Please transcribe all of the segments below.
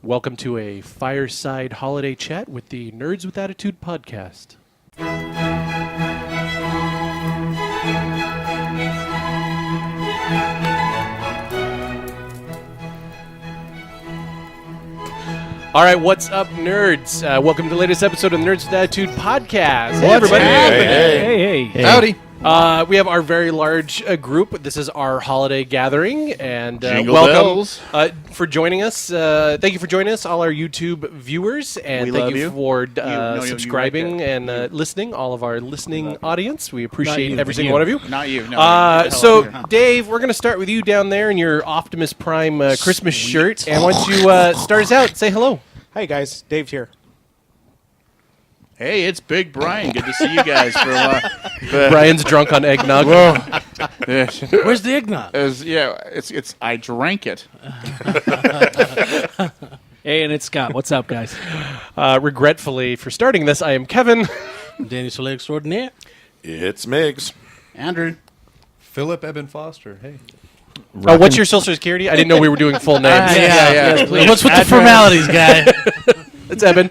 Welcome to a fireside holiday chat with the Nerds with Attitude podcast. All right, what's up, nerds? Welcome to the latest episode of the Nerds with Attitude podcast. Hey, everybody. Hey. Howdy. We have our very large group. This is our holiday gathering, and welcome for joining us. Thank you for joining us, all our YouTube viewers, and We thank love you you. for You subscribing right and listening. All of our listening audience, we appreciate every single one of you. Not you. No, So, Dave, we're going to start with you down there in your Optimus Prime Christmas shirt, and why don't you start us out? Say hello. Hey guys, Dave's here. Hey, it's Big Brian. Good to see you guys for a while. Brian's drunk on eggnog. Where's the eggnog? It's. I drank it. Hey, and it's Scott. What's up, guys? Regretfully, for starting this, I am Kevin. Danny Soleil extraordinaire. It's Miggs. Andrew. Philip Eben Foster. Hey. What's your social security? I didn't know we were doing full names. Yes, please. What's with the formalities, guy? It's Eben.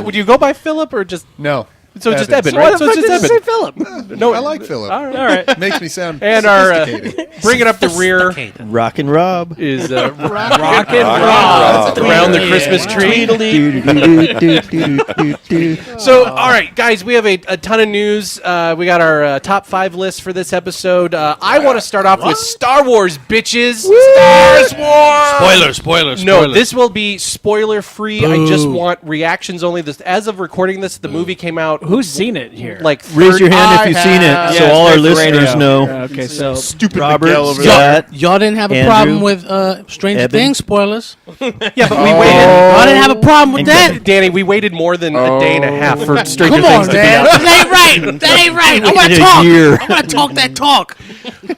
Would you go by Philip or just... No. So just Eben. Eben, right? So it's just Eben. Philip. No, I like Philip. All right. Makes me sound And our sophisticated. bringing up the rear Rockin' Rob. is Rockin' Rob around the Christmas tree. So, all right, guys, we have a ton of news. We got our top 5 list for this episode. I want to start off with Star Wars, bitches. Star Wars! Spoilers. No, this will be spoiler-free. I just want reactions only. As of recording this, the movie came out Who's seen it here? like Raise your hand if I you've seen have. it, so Yeah, all it's our great for listeners radio. know. Okay, so Stupid Robert, Miguel over Scott, there. y'all didn't have a Andrew, problem with Stranger Eben. Things spoilers. Yeah, but we waited. Y'all didn't have a problem with that. Danny, we waited more than a day and a half for Stranger Come on, Things to be man. out. That ain't right. That ain't right. I want to In a talk. year. I want to talk that talk.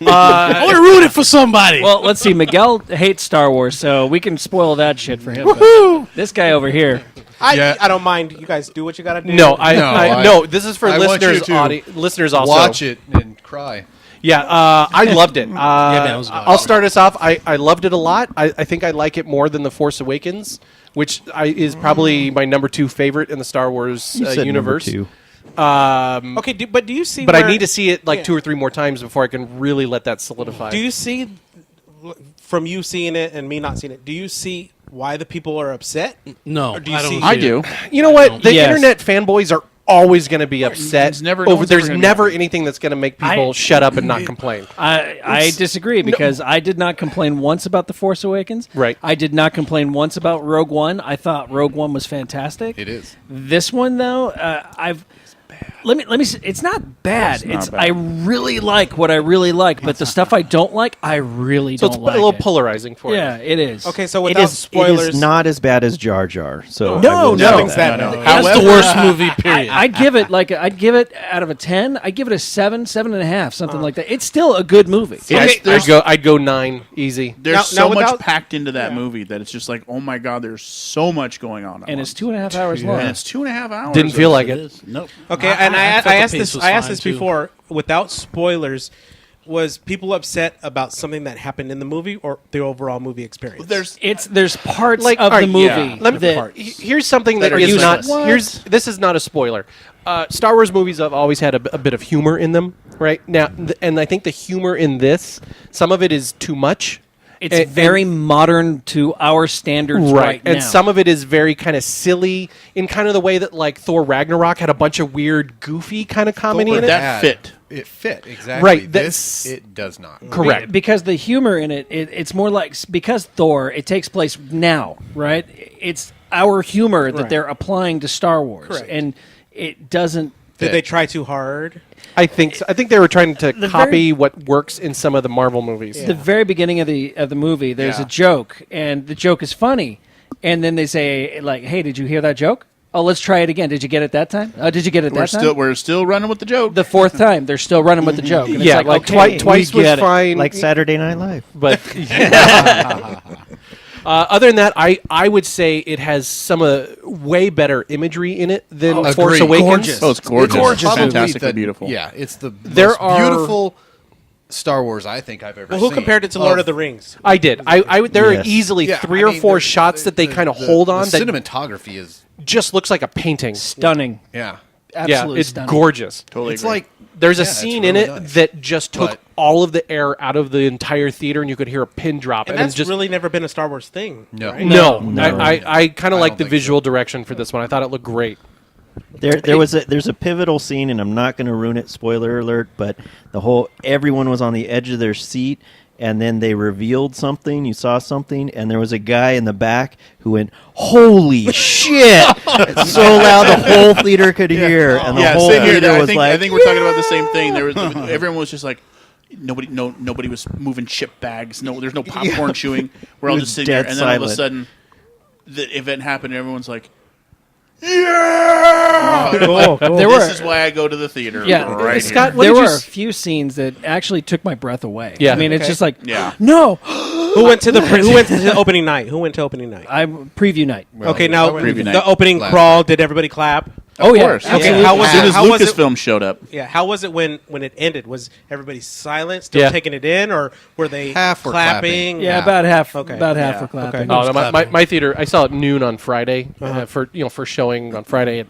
I want to ruin it for somebody. Well, let's see. Miguel hates Star Wars, so we can spoil that shit for him. But this guy over here. I don't mind. You guys do what you gotta do. No, I- this is for I want listeners. you to Listeners also. Watch it and cry. Yeah, I loved it. man, it was good. I'll start us off. I loved it a lot. I think I like it more than The Force Awakens, which is probably my number 2 favorite in the Star Wars You said universe. number 2. Okay, but do you see? But where, I need to see it like Yeah. 2 or 3 more times before I can really let that solidify. Do you see, from you seeing it and me not seeing it? Do you see why the people are upset? no, Or do you I don't see- see I it. do. You know what? The Yes. internet fanboys are always going to be upset. It's never- no over. one's There's ever gonna never be- anything that's going to make people shut up and not complain. I disagree because I did not complain once about The Force Awakens. Right. I did not complain once about Rogue One. I thought Rogue One was fantastic. It is. This one though, Let me. It's not bad. It's not bad. I really like what I really like, but the stuff I don't like, I really So don't it's like. a little it. polarizing for Yeah, it is. Okay, so It without is spoilers, not as bad as Jar Jar. So No, I will no. say nothing's that No, no. bad. That's the worst movie. Period. I'd give it out of a 10. I'd give it a 7, 7.5, something like that. It's still a good movie. I'd go 9 easy. There's Now- so now much without- packed into that movie that it's just like, oh my god, there's so much going on. at And once. it's 2.5 hours long. And it's 2.5 hours. Didn't feel like it. Nope. Okay, and I thought the asked pace this. was I asked fine, this too. before. Without spoilers, was people upset about something that happened in the movie or the overall movie experience? There's parts Like, of all the right, movie yeah. Let me, that here's something that That are is not. useless. This is not a spoiler. Star Wars movies have always had a bit of humor in them, right? Now, and I think the humor in this, some of it is too much. it's And- very modern to our standards right now. And some of it is very kind of silly in kind of the way that like Thor Ragnarok had a bunch of weird, goofy kind of comedy in it. That fit. It fit, exactly. Right, This, it does not. Correct. because the humor in it's more like because Thor, it takes place now, right? It's our humor that Right. they're applying to Star Wars, Correct. and it doesn't. Did they try too hard? I think so. I think they were trying to The copy very- what works in some of the Marvel movies. Yeah. The very beginning of the movie, there's Yeah. a joke, and the joke is funny, and then they say like, "Hey, did you hear that joke? Oh, let's try it again. Did you get it that time? Did you get it that time?" We're still running with the joke. The 4th time, they're still running with the joke. And it's Yeah, like, like okay, twice we was get it. fine. like Saturday Night Live. But other than that, I would say it has some way better imagery in it than Force agreed. Awakens. Gorgeous. Oh, it's gorgeous. It's probably Fantastically the- beautiful. Yeah, it's the There most are- beautiful Star Wars I think I've ever Well, seen. who compared it to Lord of the Rings? I did. There are Yes. easily Yeah, three I or mean, four the- shots that they kind of hold on The that cinematography is just looks like a painting. Stunning. yeah. Absolutely Yeah, it's stunning. gorgeous. Totally It's agree. like There's a Yeah, it's scene in really it nice. that just took But- all of the air out of the entire theater, and you could hear a pin drop. And And that's it's just really never been a Star Wars thing. No. right? no. No. I kind of I like don't the think visual so. direction for this one. I thought it looked great. There's a pivotal scene, and I'm not going to ruin it. Spoiler alert! But everyone was on the edge of their seat, and then they revealed something. You saw something, and there was a guy in the back who went, "Holy shit!" It's so loud the whole theater could hear, and the whole same here. theater I was think, like, I think we're talking about the same thing. There was everyone was just like, nobody was moving chip bags. No, there's no popcorn chewing. We're all It just was sitting there, dead and then all of a silent. sudden, the event happened. And everyone's like, "Yeah!" Cool, cool. There This were- is why I go to the theater. Yeah, right Scott, here. what there did you were a s- few scenes that actually took my breath away. Yeah. I mean, it's Okay. just like, Yeah. no, Who went to the opening night? Who went to opening night? I'm preview night. Okay, now Preview night. the opening Last crawl. Did everybody clap? Oh yeah, course. absolutely. Okay, how was As soon it? as How was it? Lucasfilm showed up, Yeah, how was it when it ended? Was everybody silent, still Yeah. taking it in, or were they Half were clapping? clapping. Yeah, Yeah. about half. Okay. About half Yeah. were clapping. Okay. Oh, no, my clapping. theater. I saw it noon on Friday for first showing on Friday. And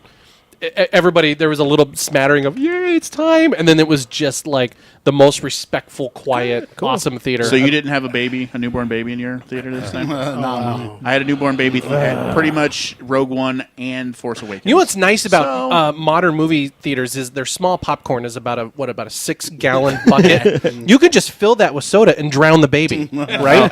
everybody, there was a little smattering of "Yay, it's time!" and then it was just like the most respectful, quiet, awesome theater. so you didn't have a newborn baby in your theater this time? No. I had a newborn baby at pretty much Rogue One and Force Awakens. You know what's nice about So- modern movie theaters is their small popcorn is about a 6-gallon bucket. You could just fill that with soda and drown the baby, right?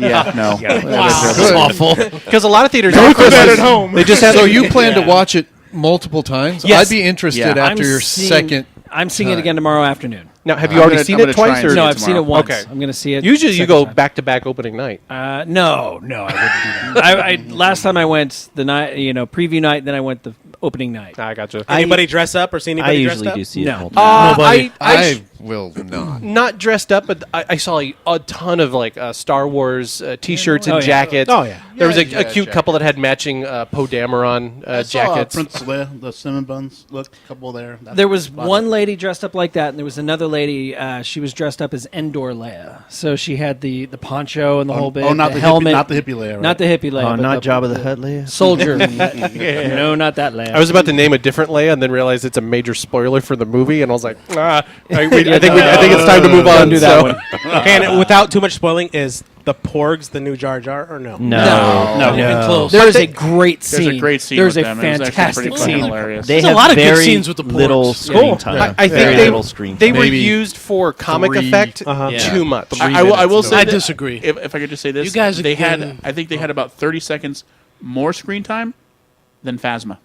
Yeah, no. That's awful. Because a lot of theaters don't do that at home. They just have So you plan to watch it multiple times? Yes. I'd be interested Yeah. after your second. I'm seeing it time. again tomorrow afternoon. now. Have you I'm already gonna- seen I'm it gonna try twice? and Or see No, it I've seen it tomorrow. once. Okay. I'm going to see it. Usually you second go time. back to back opening night. No, I wouldn't do that. I last time I went the night, preview night, then I went the opening night. I gotcha. Anybody dress up or see I anybody dressed usually up? do see it No. multiple Nobody. I will not. not dressed up, but I saw a ton of like Star Wars T-shirts and Oh, yeah. jackets. Oh, yeah. There was a Yeah, cute couple that had matching Poe Dameron I saw jackets. Princess Leia, the cinnamon buns. Look, a couple there. There was About one it. lady dressed up like that, and there was another lady. She was dressed up as Endor Leia, so she had the poncho and the whole bit. Oh, not the helmet, hippie, not the hippie Leia. Right? not the hippie Leia. Oh, but not Jabba the Hutt, Leia? soldier. No, not that Leia. I was about to name a different Leia and then realized it's a major spoiler for the movie, and I was like, I think it's time to move on. Don't do that so- one. Okay, and without too much spoiling, is the Porgs the new Jar Jar or no? No, not even close. There is But a great scene. There's a great scene There's with a them. It was actually fantastic pretty fucking scene. hilarious. They There's a have lot of good very scenes with the little porgs. screen Cool. time. I very think little screen they time. were Maybe used for comic 3 effect Yeah. too much. I will say I that disagree. If I could just say this, You guys they had. again- I think they had about 30 seconds more screen time than Phasma.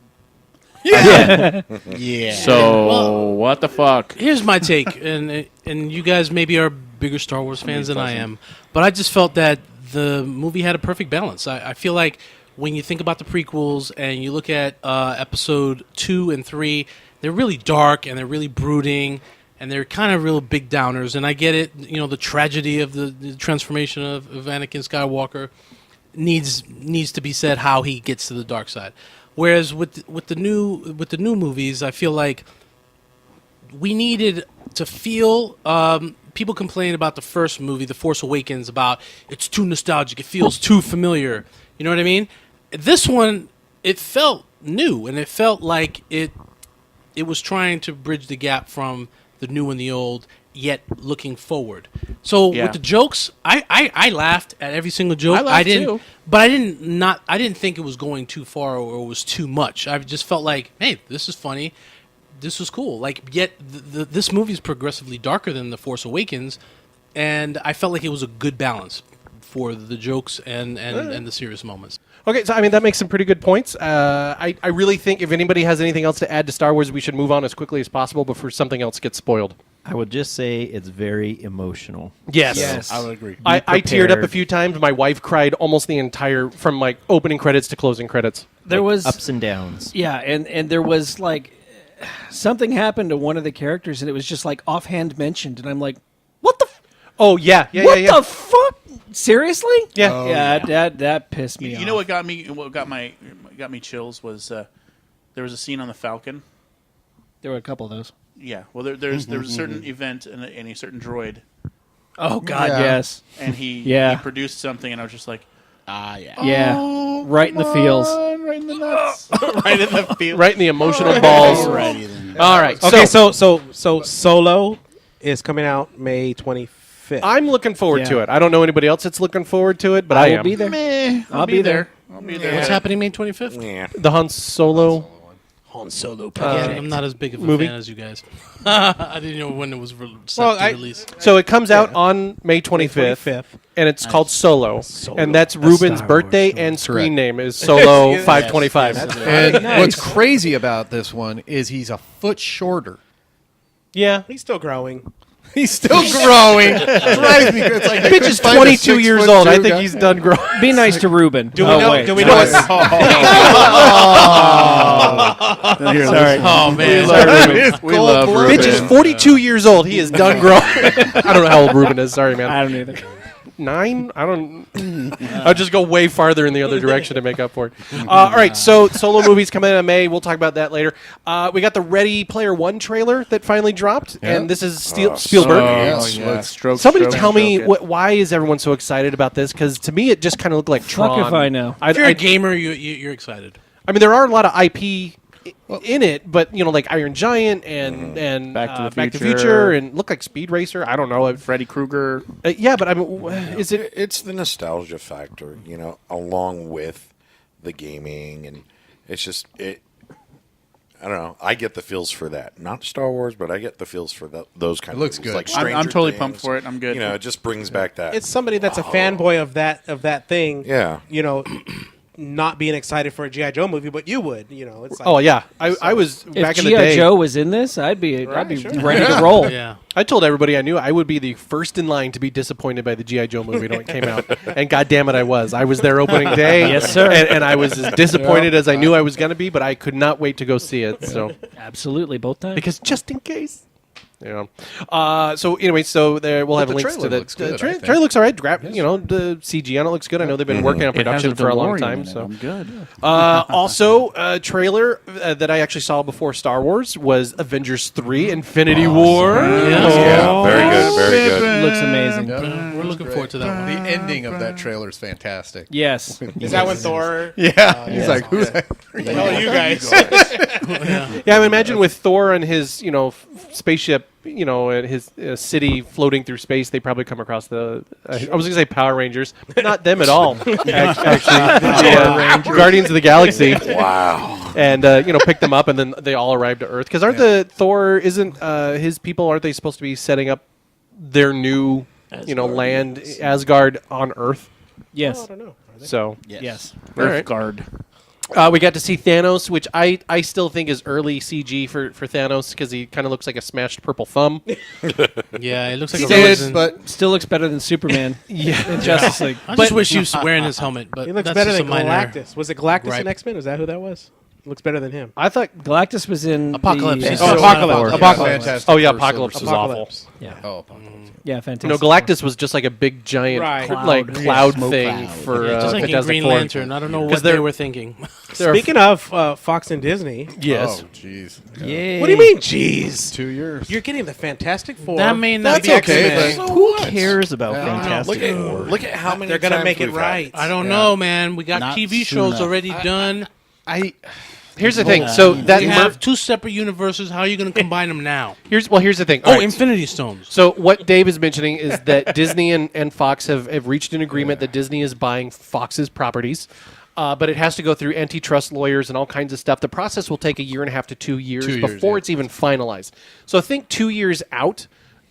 Yeah. So what the fuck? Here's my take, and you guys maybe are bigger Star Wars fans than I am, but I just felt that the movie had a perfect balance. I feel like when you think about the prequels and you look at episode 2 and 3, they're really dark and they're really brooding and they're kind of real big downers. And I get it, the tragedy of the transformation of Anakin Skywalker needs to be said how he gets to the dark side. Whereas with the new movies, I feel like we needed to feel. People complain about the first movie, The Force Awakens, about it's too nostalgic, it feels too familiar. You know what I mean? This one, it felt new, and it felt like it was trying to bridge the gap from the new and the old, yet looking forward. So Yeah. with the jokes, I laughed at every single joke. I laughed didn't, too. but I didn't think it was going too far or was too much. I just felt like, hey, this is funny. This was cool. Like, yet this movie is progressively darker than The Force Awakens, and I felt like it was a good balance for the jokes and the serious moments. Okay, so I mean that makes some pretty good points. I really think if anybody has anything else to add to Star Wars, we should move on as quickly as possible before something else gets spoiled. I would just say it's very emotional. Yes. I would agree. I teared up a prepared. few times. My wife cried almost the entire from like opening credits to closing credits. There was Ups and downs. Yeah, and there was like something happened to one of the characters, and it was just like offhand mentioned, and I'm like, what the. Oh yeah, yeah, What yeah. the fuck? Seriously? Yeah. Yeah, that pissed me You off. know what got me chills was there was a scene on the Falcon. There were a couple of those. Yeah, well, there was a certain event and a certain droid Oh God, Yeah. yes. and he Yeah. produced something, and I was just like, yeah, Yeah. Right in the feels. right in the nuts. Right in the field. Right in the emotional balls. Alrighty then. All right. Okay, so so Solo is coming out May 25th. I'm looking forward to Yeah. it. I don't know anybody else that's looking forward to it, but I I will am. be there. Meh, I'll be there. I'll be there. What's happening May 25th? Yeah. The Han Solo. Han Solo. Again, I'm not as big of a movie? fan as you guys. I didn't know when it was set Well, to I- release. So it comes out on May 25th, 25th. and it's called Solo. And that's Ruben's Star Wars birthday story. and screen Correct. name is Solo Yes, 525. And Nice. what's crazy about this one is he's a foot shorter. Yeah. He's still growing. He's still growing. Drives me. It's like they Bitch couldn't is find a 22 years 6'2" old. I think guy. he's done growing. Be nice to Ruben. Do we know? Wait. Do we know? What, Sorry. Oh man, We love Cold-blooded. Ruben. Bitch is 42 years old. He is done growing. I don't know how old Ruben is. Sorry, man. I don't either. 9? I don't. I'll just go way farther in the other direction to make up for it. All right, so Solo movies coming in May. We'll talk about that later. We got the Ready Player One trailer that finally dropped, and this is Spielberg. yes. Somebody tell me why is everyone so excited about this? Because to me, it just kind of looked like Tron. Fuck if I know. if you're a gamer, you're excited. I mean, there are a lot of IP in it, but like Iron Giant and Back to the Back to the Future. Future and look like Speed Racer. I don't know. Freddy Krueger. Yeah, but I mean, is it? It's the nostalgia factor, along with the gaming, and it's just it. I don't know. I get the feels for that. Not Star Wars, but I get the feels for those kind It looks of good. things. Like I'm Stranger totally Things. pumped for it. I'm good. It just brings back that. it's somebody that's a fanboy of that thing. Yeah. Not being excited for a GI Joe movie, but you would. It's like, Oh yeah, I was If back in the G.I. day. Joe was in this, I'd be sure. ready to roll. Yeah. I told everybody I knew I would be the first in line to be disappointed by the GI Joe movie when it came out, and God damn it, I was. I was there opening day, Yes, sir. and I was as disappointed as I knew I was going to be, but I could not wait to go see it. So Absolutely, both times. because just in case. So anyway, so there we'll have the links to trailer the looks good, I think. trailer looks all right. the CG on it looks good. I know they've been working on production for a long time. So I'm good. also a trailer that I actually saw before Star Wars was Avengers 3: Infinity War. Yeah, very good, very good. Looks amazing. We're looking forward to that one. The ending of that trailer is fantastic. Yes. Is that when Thor? Yeah, he's like, who's that? The hell are you guys? Yeah, I imagine with Thor and his, spaceship, and his city floating through space, they probably come across I was going to say Power Rangers, but not them at all. Actually, Guardians of the Galaxy, Wow. and pick them up, and then they all arrive to Earth. Because aren't the Thor? Isn't his people? Aren't they supposed to be setting up their new, land Asgard on Earth? Yes. I don't know. So Yes. Earth Guard. we got to see Thanos, which I still think is early CG for Thanos because he kind of looks like a smashed purple thumb. Yeah, it looks like He a did, resin. but Still looks better than Superman. Yeah. in Justice League. I just wish he was wearing his helmet. But He looks that's better just than a minor Galactus. Was it Galactus gripe. in X-Men? Was that who that was? Looks better than him. I thought. Galactus was in Apocalypse. The, He's Oh, still Apocalypse. not Apocalypse. fantastic. Oh yeah, for Apocalypse was Silver awful. Apocalypse. yeah. Oh, Apocalypse. Yeah, fantastic. Galactus was just like a big giant Right. cloud Smoke thing cloud. for Just like in Fantastic Green Four. Lantern. I don't know 'Cause what they they're- were thinking. There are- Speaking of Fox and Disney, yes. Oh, jeez. Yay. what do you mean, jeez? 2 years. You're getting the Fantastic Four. That may not That's be okay, X-Men. but Who cares about Look Fantastic Four? at how many They're gonna times make it we've had right. I don't know, man. We got Not TV soon shows enough. already done. Here's the thing. So that We have two separate universes. How are you going to combine them now? here's the thing. Oh, All right. Infinity Stones. So what Dave is mentioning is that Disney and Fox have reached an agreement that Disney is buying Fox's properties, but it has to go through antitrust lawyers and all kinds of stuff. The process will take 1.5 to 2 years, 2 years, before yeah. it's even finalized. So think 2 years out,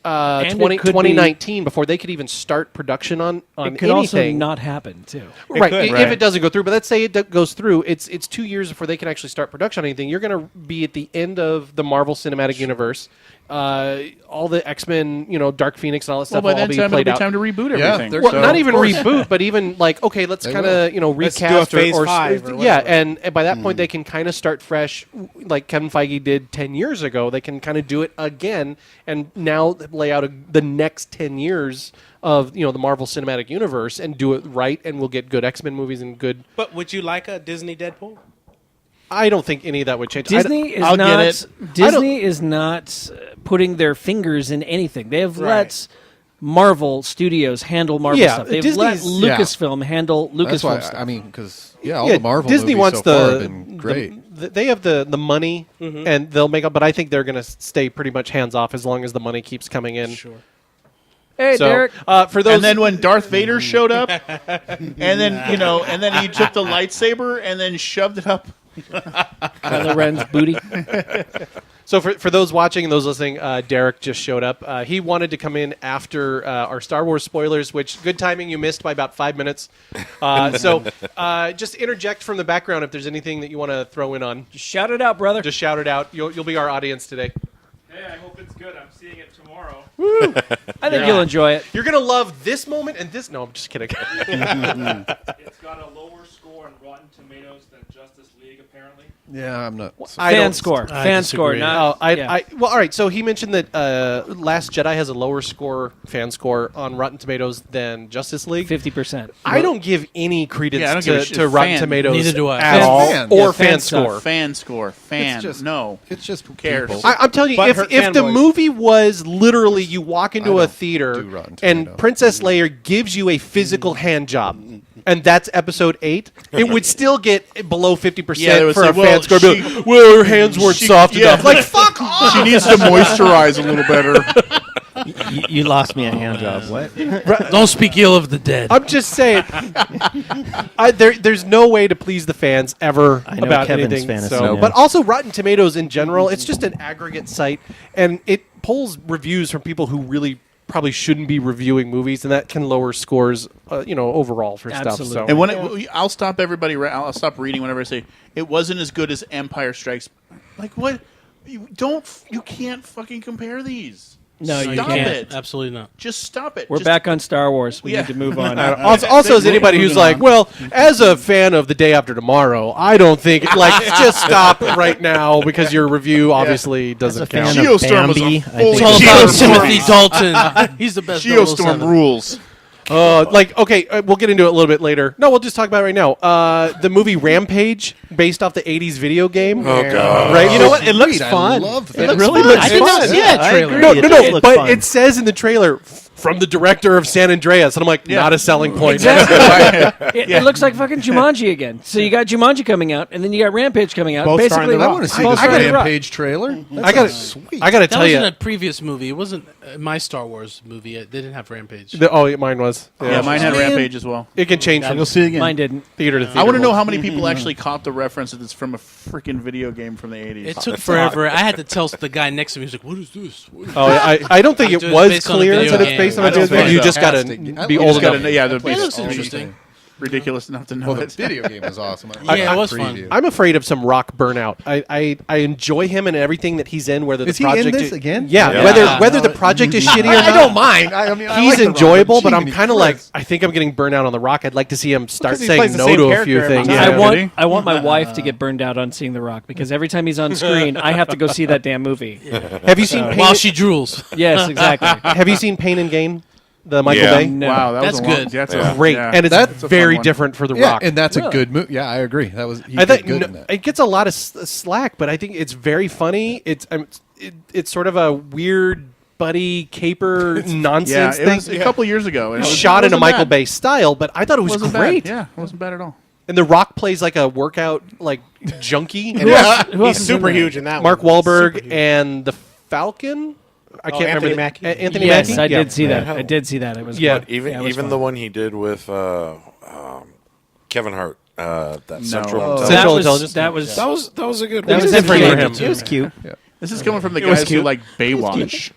And it 2019, could be- before they could even start production on It could also anything. not happen too. Right, could. if it doesn't go through. But let's say it goes through. It's 2 years before they can actually start production on anything. You're going to be at the end of the Marvel Cinematic Universe. All the X-Men, Dark Phoenix and all that Well, stuff by will all that be time, it'll played be out. time to reboot Yeah, everything. they're- Well, So, not even of course. reboot, but even like, okay, let's They kind of Let's do a recast phase or 5 or yeah, whatever. and by that point they can kind of start fresh, like Kevin Feige did 10 years ago. They can kind of do it again, and now lay out the next 10 years of the Marvel Cinematic Universe and do it right, and we'll get good X-Men movies and good. But would you like a Disney Deadpool? I don't think any of that would change. Disney is I'll get not. it. Disney is not putting their fingers in anything. They have Right. let Marvel Studios handle Marvel Yeah, stuff. They've let Disney's- Lucasfilm handle Lucasfilm That's why stuff. I mean, because all the Marvel Disney movies wants so far have the, been great. they have the money and they'll make up, but I think they're going to stay pretty much hands off as long as the money keeps coming in. Sure. Hey, So, Derek. for those, And then when Darth Vader showed up, and then and then he took the lightsaber and then shoved it up. Kylo Ren's booty. so for those watching and those listening, Derek just showed up. He wanted to come in after our Star Wars spoilers, which good timing. You missed by about 5 minutes. So just interject from the background if there's anything that you want to throw in on. Just shout it out, brother. Just shout it out. You'll be our audience today. Hey, I hope it's good. I'm seeing it tomorrow. I think you'll enjoy it. You're gonna love this moment and this. No, I'm just kidding. It's got a lower score on Rotten Tomatoes than Justice League, apparently. Yeah, I'm not. I Fan don't- score. I Fan score. disagree. Not, yeah. Well, all right. So he mentioned that Last Jedi has a lower fan score on Rotten Tomatoes than Justice League. 50%. I don't give any credence Yeah, I don't give a shit. to Rotten Fan. Tomatoes Neither do I. at Fan. all, Fan. or Yeah, fan fan score. stuff. Fan score. Fan. It's just No. It's just who cares? people- I'm telling you, Butthurt if the fanboys. movie was literally you walk into I a don't theater do Rotten and Tomato. Princess Leia gives you a physical hand job, and that's episode 8, it would still get below 50% Yeah, they would for say, a fan well, score. Be she- like, well, her hands weren't soft yeah. enough. Like, fuck off! She needs to moisturize a little better. You lost me a hand job. What? Don't speak ill of the dead. I'm just saying, there's no way to please the fans ever I know about Kevin's anything. fantasy So, now. but also Rotten Tomatoes in general, it's just an aggregate site, and it pulls reviews from people who really probably shouldn't be reviewing movies, and that can lower scores, overall for stuff. Absolutely. So. And when I'll stop everybody. I'll stop reading whenever I say it wasn't as good as Empire Strikes. Like what? You can't fucking compare these. No, you Stop can't. it. Absolutely not. Just stop it. We're Just- back on Star Wars. We Yeah. need to move on. Also, as anybody who's like, well, as a fan of The Day After Tomorrow, I don't think just stop right now because your review obviously doesn't fan count. of Geostorm was a Bambi, I full- think It's all about Geostorm. Timothy Dalton. He's the best. Geostorm 007. rules. We'll get into it a little bit later. No, we'll just talk about it right now. The movie Rampage, based off the '80s video game. Oh god! Right? You know what? It looks Sweet, fun. I love It that. looks really fun. looks I did not fun. see that I trailer. agree. No, It no, does no. look But fun. it says in the trailer from the director of San Andreas, and I'm like, not a selling point. Exactly. It looks like fucking Jumanji again. So you got Jumanji coming out, and then you got Rampage coming out. Both starring Basically, The I Rock. want to see both this starring The Rock. Rampage trailer. I got sweet. I got to That tell was you. in a previous movie. It wasn't my Star Wars movie. They didn't have Rampage. Mine was. Yeah, mine had Man. Rampage as well. It can change from You'll see it again. Mine didn't. theater to theater. I want to know how many people actually caught the reference that it's from a freaking video game from the 80s. It took forever. I had to tell the guy next to me. He was like, "What is this?" What is Oh, I don't think It it was was based on a clear video that it's game. based on I a don't video game. think You so. just got to Fantastic. be You old just enough. Gotta- yeah, the It looks all interesting. ridiculous enough to know Well, the it. video game was awesome. Yeah, it was fun. I'm afraid of some Rock burnout. I enjoy him and everything that he's in. Whether Is the he in project this again? Yeah, Yeah. whether the project is shitty or I not. don't mind. I mean, I He's like The Rock, enjoyable, but gee, I'm many kind of like Christ. I think I'm getting burnt out on the Rock. I'd like to see him start Because he saying plays the no same to a character few every things. time. Yeah. I Really? want my wife to get burned out on seeing The Rock because every time he's on screen, I have to go see that damn movie. Have you seen Pain? While she drools. Yes, exactly. Have you seen Pain and Gain? The Michael Yeah. Bay. No. Wow, that That's was a long, good. That's Yeah. a, Great, yeah. and it's That's a fun very one. different for The Yeah, Rock. and that's Really? a good movie. Yeah, I agree. That was he I did think good in that. it gets a lot of slack, but I think it's very funny. It's sort of a weird buddy caper Yeah, nonsense it thing. was a couple years ago. And it was, Shot in a wasn't Michael bad. Bay style, but I thought it was Wasn't great. Bad. Yeah, it wasn't bad at all. And The Rock plays like a workout junkie. Who else He's is super in there? huge in that Mark one. Wahlberg Super huge. and the Falcon. I can't remember Anthony the- Mackie. Anthony Yes, Mackie. I Yeah. did see that. I did see that. It was Yeah. fun. Even Yeah, it was even fun. the one he did with Kevin Hart, that Central Central Intelligence. That was That was a good that one. was different for entertaining. him. It was cute. This is coming from the It was guys who cute. like Baywatch.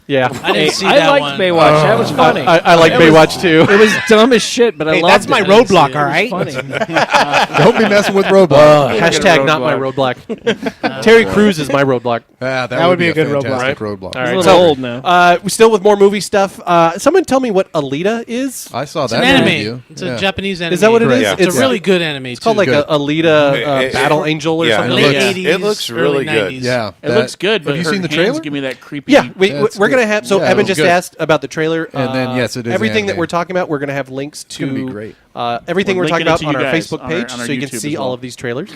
Yeah. I didn't see I that liked one. Baywatch. That was funny. I like That was- Baywatch too. It was dumb as shit, but I Hey, loved that's it. my I didn't see roadblock, it. all It was right? funny. Don't be messing with Roblox. Hashtag not my roadblock. Terry Crews is my roadblock. That would be a good fantastic roadblock. All He's right, a little so- old now. We still with more movie stuff. Someone tell me what Alita is. I saw It's that an review. anime. It's Yeah. a Japanese anime. Is that what it is? Yeah. It's a really good anime. It's called like Good. a Alita It- Battle Angel or yeah, something. late looks- like that. 80s. it looks really early good. 90s. Yeah, It looks good, but Have you her seen the hands trailer? give me that creepy. Yeah, That's we're gonna good. have. So Yeah, it Evan was just good. asked about the trailer, And then, yes, it is everything that anime. we're talking about. We're gonna have links to gonna be great. Everything We're we're talking linking it about to on you our guys Facebook on our- page, on our so you can YouTube see as well. all of these trailers.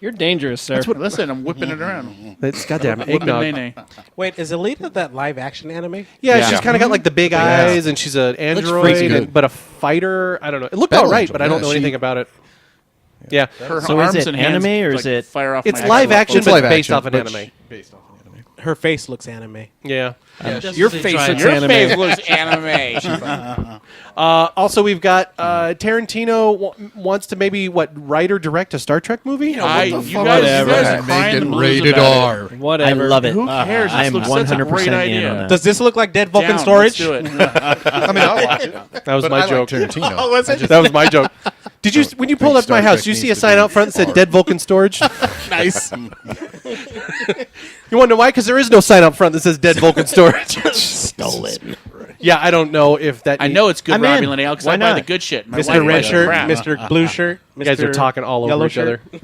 You're dangerous, sir. Listen, I'm whipping it around. It's goddamn Whipping eggnog. Nene. Wait, is Alita that live action anime? Yeah, Yeah. she's kind of got like the big eyes, and she's an android, freaky good. but a fighter. I don't know. It looked Battle all right, Angel, but I don't yeah, know anything about it. Yeah, Her So arms is it and hands, anime or like, is it- fire off it's my live action, It's but live based action, off an but anime. Based off an anime. Her face looks anime. Yeah. Your face looks Your anime. face looks anime. Also, we've got Tarantino wants to maybe write or direct a Star Trek movie. You guys Whatever. are crying Make it the blues rated about R. it. Whatever. I love it. Who cares? I am This looks- that's a 100% great in idea. on that. Does this look like Dead Vulcan Down, storage? Let's do it. I mean, I'll watch it. That was But my I joke. Like Tarantino. Oh, was it? That was my joke. Did you, when you pulled think up to my Star house, Trek did you see a needs to sign be out front that said R. Dead Vulcan Storage? Nice. You want to know why? Because there is no sign out front that says Dead Vulcan Storage. Stole it. Yeah, I don't know if that. I know it's good I'm in. Romulan ale because Why I buy not? the good shit. My Mr. wife Red buys the Shirt, crap. Mr. Blue Shirt, Mr. You guys are talking all Yellow over each shirt. other.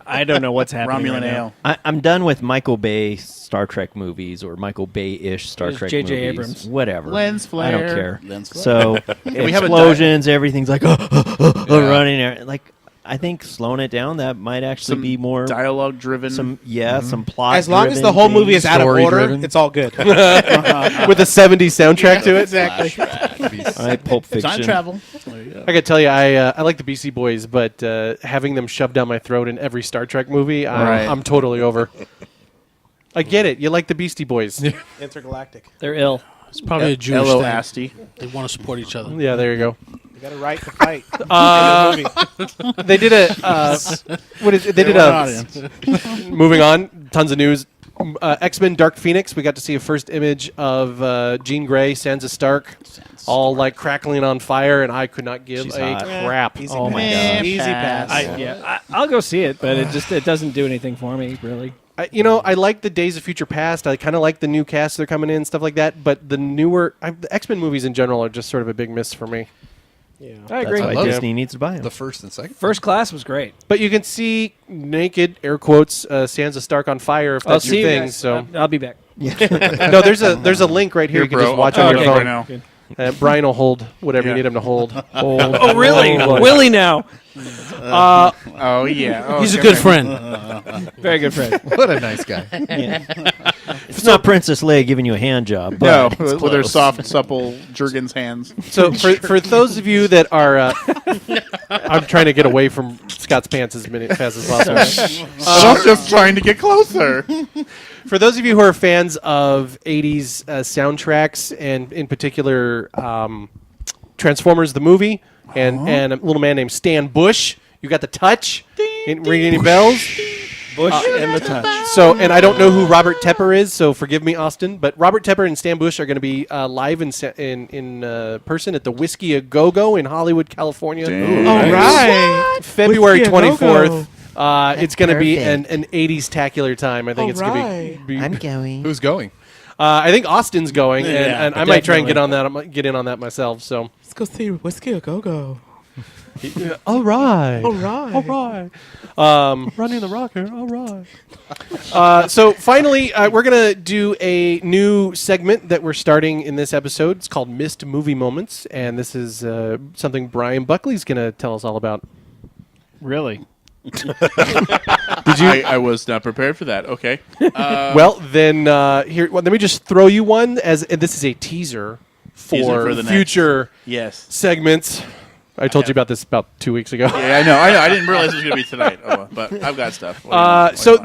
I don't know what's happening. Romulan right ale. I'm done with Michael Bay Star Trek movies or Michael Bay-ish Star There's Trek J.J. movies. Abrams. Whatever. Lens I don't flare. care. Lens flare. So we have a explosions, everything's like running. Like I think slowing it down that might actually Some be more dialogue driven. some some plot. As long as the whole movie is out of order, Story-driven. it's all good. With a 70s soundtrack to it. Exactly. All right, Pulp time Fiction. travel. I gotta tell you, I like the Beastie Boys, but having them shoved down my throat in every Star Trek movie, Right. I'm totally over. I get it. You like the Beastie Boys. Intergalactic. They're ill. It's probably a Jewish Hello, thing. Asti. They want to support each other. Yeah, there you go. You got to write to fight. They did a what is it? They did a audience. moving on. Tons of news. X-Men: Dark Phoenix. We got to see a first image of Jean Grey, Sansa Stark, all like crackling on fire, and I could not give She's a hot. crap. Easy Oh pass. my god! Easy pass. I'll go see it, but it doesn't do anything for me, really. I like the Days of Future Past. I kind of like the new cast they're coming in and stuff like that. But the newer the X-Men movies in general are just sort of a big miss for me. Yeah. I agree. That's why Disney needs to buy them. The first and second. First Class was great. But you can see naked, air quotes, Sansa Stark on fire if I'll that's see your you thing. guys. So I'll be back. no, there's a link right here. You can bro, just watch I'll on put your it phone. right now. Brian will hold whatever Yeah. you need him to hold. Oh, really? Willie now. Oh yeah. Oh, He's a come good here. friend. Very good friend. What a nice guy. It's not Princess Leia giving you a hand job. No, But it's with her close. soft, supple Jurgen's hands. So for those of you that are, I'm trying to get away from Scott's pants as fast as possible. I'm just trying to get closer. For those of you who are fans of 80s soundtracks, and in particular Transformers the movie, and a little man named Stan Bush, you got the touch. Ring any bells? Bush and the touch. So, and I don't know who Robert Tepper is, so forgive me, Austin. But Robert Tepper and Stan Bush are going to be live in person at the Whiskey A Go Go in Hollywood, California. All right. February Whiskey A Go-Go. 24th. It's going to be perfect. an 80s tacular time. I think it's going Alright. to be. I'm going. Who's going? I think Austin's going, and I might try and definitely. get in on that myself. So, Let's go see Whiskey A Go Go. all right, All right. all right. Running the rocker, all right. So finally, we're gonna do a new segment that we're starting in this episode. It's called Missed Movie Moments, and this is something Brian Buckley's gonna tell us all about. Really? I was not prepared for that. Okay. Well, then here, let me just throw you one. And this is a teaser Teaser for for the next. future Yes. segments. I told you about this about 2 weeks ago. Yeah, I know. I didn't realize it was going to be tonight. Oh, but I've got stuff.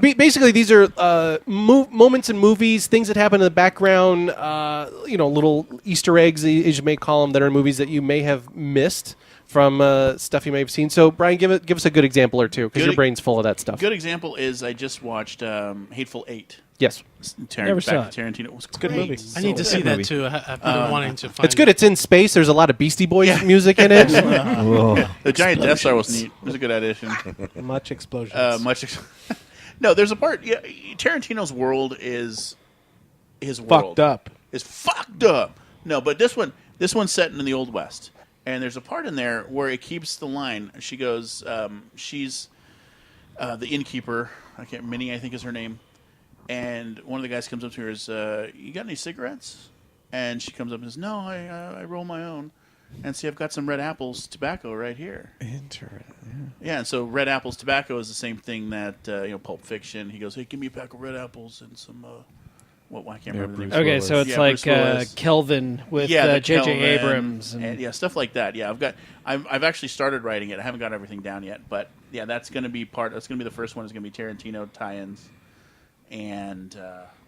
Basically, these are moments in movies, things that happen in the background, little Easter eggs, as you may call them, that are in movies that you may have missed from stuff you may have seen. So, Brian, give us a good example or two, because Good your e- brain's full of that stuff. good example is I just watched Hateful Eight. Yes. Never saw back to Tarantino. It was It's a good great. movie. I need to see that too. I've been wanting to find It's good. It's in space. There's a lot of Beastie Boys music in it. The giant Death Star was neat. It was a good addition. Much explosions. No, there's a part. Yeah, Tarantino's world is his world. Fucked up. Is fucked up. No, but this one's set in the Old West, and there's a part in there where it keeps the line. She goes, she's the innkeeper. Minnie, I think is her name. And one of the guys comes up to her and says, you got any cigarettes? And she comes up and says, no, I roll my own. And see, I've got some Red Apples tobacco right here. Interesting. Yeah, and so Red Apples Tobacco is the same thing that Pulp Fiction. He goes, "Hey, give me a pack of Red Apples and some I can't remember the name. Okay, so it's Yeah, like Bruce Willis. Kelvin with the J.J. Kelvin Abrams. and stuff like that. Yeah, I've actually started writing it. I haven't got everything down yet, but yeah, that's going to be That's going to be the first one. Is going to be Tarantino tie-ins, and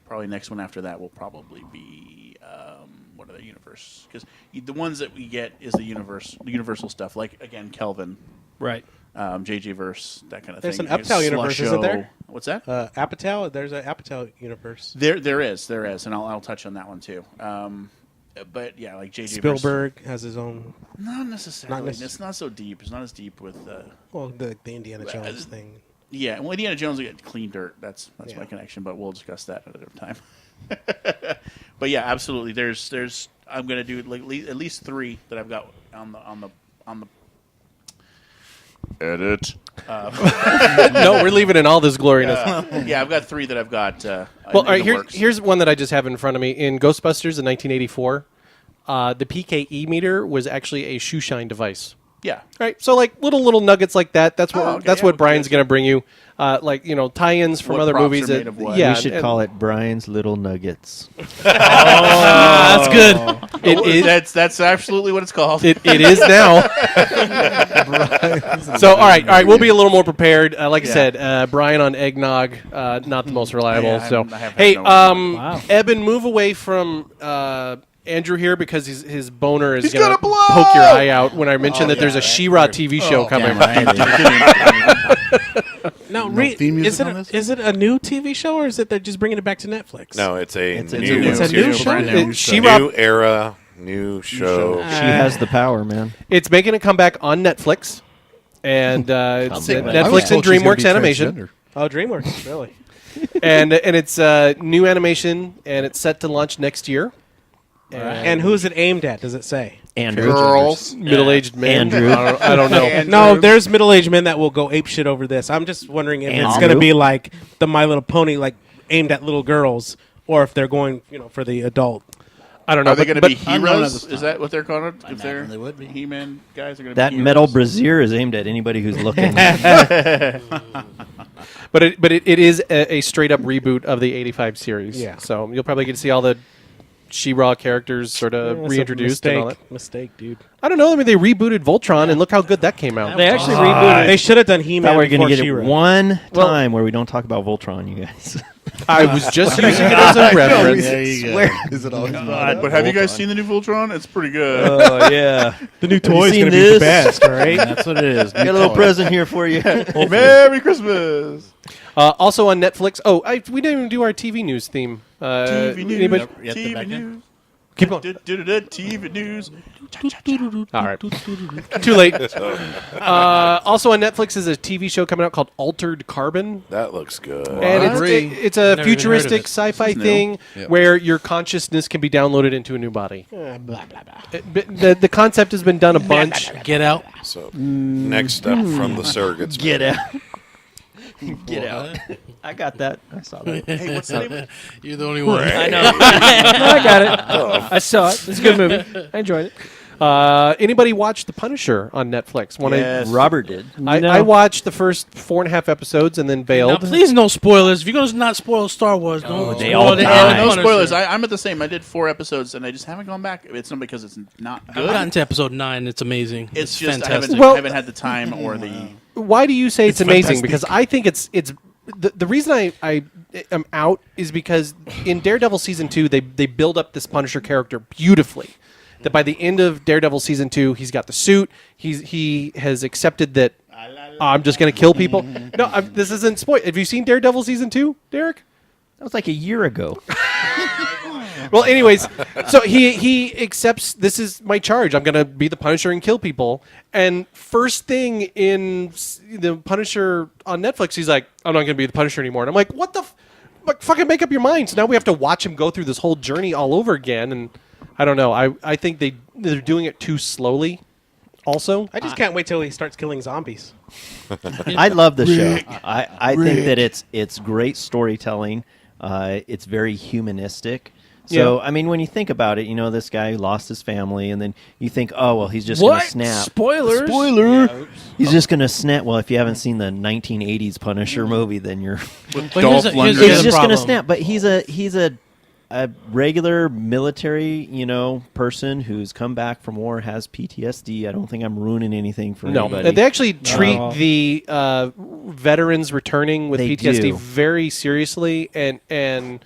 probably next one after that will probably be what are the universe? Because the ones that we get is the universal stuff. Like again, Kelvin, Right. JJ verse, that kind of There's thing. an Apatow universe, isn't there? What's that? Apatow. There's an Apatow universe. There is, and I'll touch on that one too. But yeah, like JJ Spielberg has his own. Not necessarily. Not It's not so deep. It's not as deep with. Well, the Indiana Jones thing. Yeah, well, Indiana Jones will get clean dirt. That's my connection, but we'll discuss that at a different time. But yeah, absolutely. There's. I'm gonna do at least 3 that I've got on the edit. No, we're leaving in all this gloriness. Yeah, I've got 3 that I've got. Well, all right, in the works. here's one that I just have in front of me. In Ghostbusters in 1984, the PKE meter was actually a shoe shine device. Yeah. Right. So like little nuggets like that. That's what okay, yeah, Brian's going to bring you. Tie-ins from What other props movies. are made of what? Yeah, We should call it Brian's Little Nuggets. That's good. It is. That's absolutely what it's called. It is now. So all right, we'll be a little more prepared. Like I said, Brian on eggnog, not the most reliable. Yeah, I haven't hey, no idea. Eben, move away from Andrew here because his boner is He's gonna gonna blow! poke your eye out when I mentioned that there's a right. She-Ra TV show coming. No, theme music is it on this? is it a new TV show or is it they're just bringing it back to Netflix? No, it's a It's a new new show? brand new. She-Ra, new era, new show. She has the power, man. it's making a comeback on Netflix, and it's take that. I was Netflix and told she's gonna be DreamWorks Animation, transgender. Oh, DreamWorks, really? and it's new animation, and it's set to launch next year. And who's it aimed at? Does it say? Andrew. Girls. Middle-aged men. Andrew. I don't know. No, there's middle-aged men that will go ape shit over this. I'm just wondering if it's Andrew? going to be like the My Little Pony, like aimed at little girls, or if they're going, for the adult. I don't know. Are they going to but- be Unknown at heroes? this Is time. that what they're called? If they're imagine they would be. He-Man guys are going to That be metal heroes? brassiere is aimed at anybody who's looking. But it is a straight up reboot of the '85 series. Yeah. So you'll probably get to see all the She-Ra characters sort of It's a reintroduced and all that. Mistake, dude. I don't know. I mean, they rebooted Voltron, and look how good that came out. They actually rebooted. They should have done Thought He-Man we were before going to get She-Ra. it one Well- time where we don't talk about Voltron, you guys. I was just using it as a reference. There you go. Is it always brought up? But have you guys seen the new Voltron? It's pretty good. Oh, yeah. The new toy is seen going to be the this? best, right? That's what it is. Got a little present here for you. Merry Christmas. Also on Netflix. Oh, we didn't even do our TV news theme. TV news. Anybody? Yep, the TV back end. news. Keep going. TV news. All right. Too late. Also on Netflix is a TV show coming out called Altered Carbon. That looks good. And Agree. it's a Never even heard of futuristic it. sci-fi This is new. thing Yep. where your consciousness can be downloaded into a new body. Blah, blah, blah. The concept has been done a bunch. Get out. So next up from the surrogates. Get out. Get out. I got that. I saw that. Hey, what's the name? of it? You're the only one. I know. I got it. I saw it. It's a good movie. I enjoyed it. Anybody watch The Punisher on Netflix? Yes. Robert did. I watched the first 4.5 episodes and then Now, bailed. please, no spoilers. If you're going to not spoil Star Wars, don't they spoil all the die. end of No Punisher. spoilers. I'm at the same. I did 4 episodes and I just haven't gone back. It's not because it's not I've good. gotten to episode 9. It's amazing. It's just fantastic. Well- I haven't had the time or the. Why do you say it's amazing? Because I think it's the reason I am out is because in Daredevil season 2 they build up this Punisher character beautifully. That by the end of Daredevil season 2 he's got the suit. He has accepted that I'm just going to kill people. No, this isn't spoil. Have you seen Daredevil season 2, Derek? That was like a year ago. Well, anyways, so he accepts this is my charge. I'm going to be the Punisher and kill people. And first thing in the Punisher on Netflix, he's like, I'm not going to be the Punisher anymore. And I'm like, what the like, fucking make up your mind. So now we have to watch him go through this whole journey all over again. And I don't know. I think they're doing it too slowly. Also, I just can't wait till he starts killing zombies. I love the show. I think that it's great storytelling. It's very humanistic. So, I mean, when you think about it, this guy lost his family, and then you think, oh, well, he's just going to snap. Spoilers. Spoiler! He's just going to snap. Well, if you haven't seen the 1980s Punisher movie, then you're... With But Dolph here's Lundgren. the He's just going to problem. snap. But he's a regular military, person who's come back from war, has PTSD. I don't think I'm ruining anything for No, anybody. they actually treat No. the veterans returning with They PTSD do. very seriously, and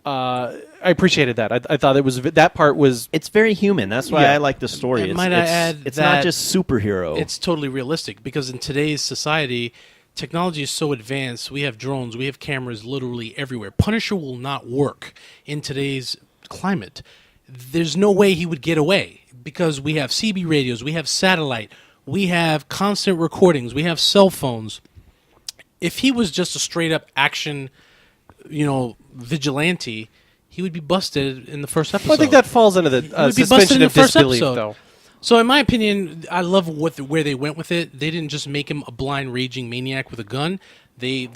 I appreciated that. I thought it was that part was It's very human. That's why Yeah. I like the story. And It's, might I it's, add it's that not just superhero. It's totally realistic because in today's society, technology is so advanced. We have drones, we have cameras literally everywhere. Punisher will not work in today's climate. There's no way he would get away because we have CB radios, we have satellite, we have constant recordings, we have cell phones. If he was just a straight up action, vigilante, he would be busted in the first episode. I think that falls under the would be busted in suspension the of first disbelief, episode. though. So, in my opinion, I love where they went with it. They didn't just make him a blind, raging maniac with a gun. They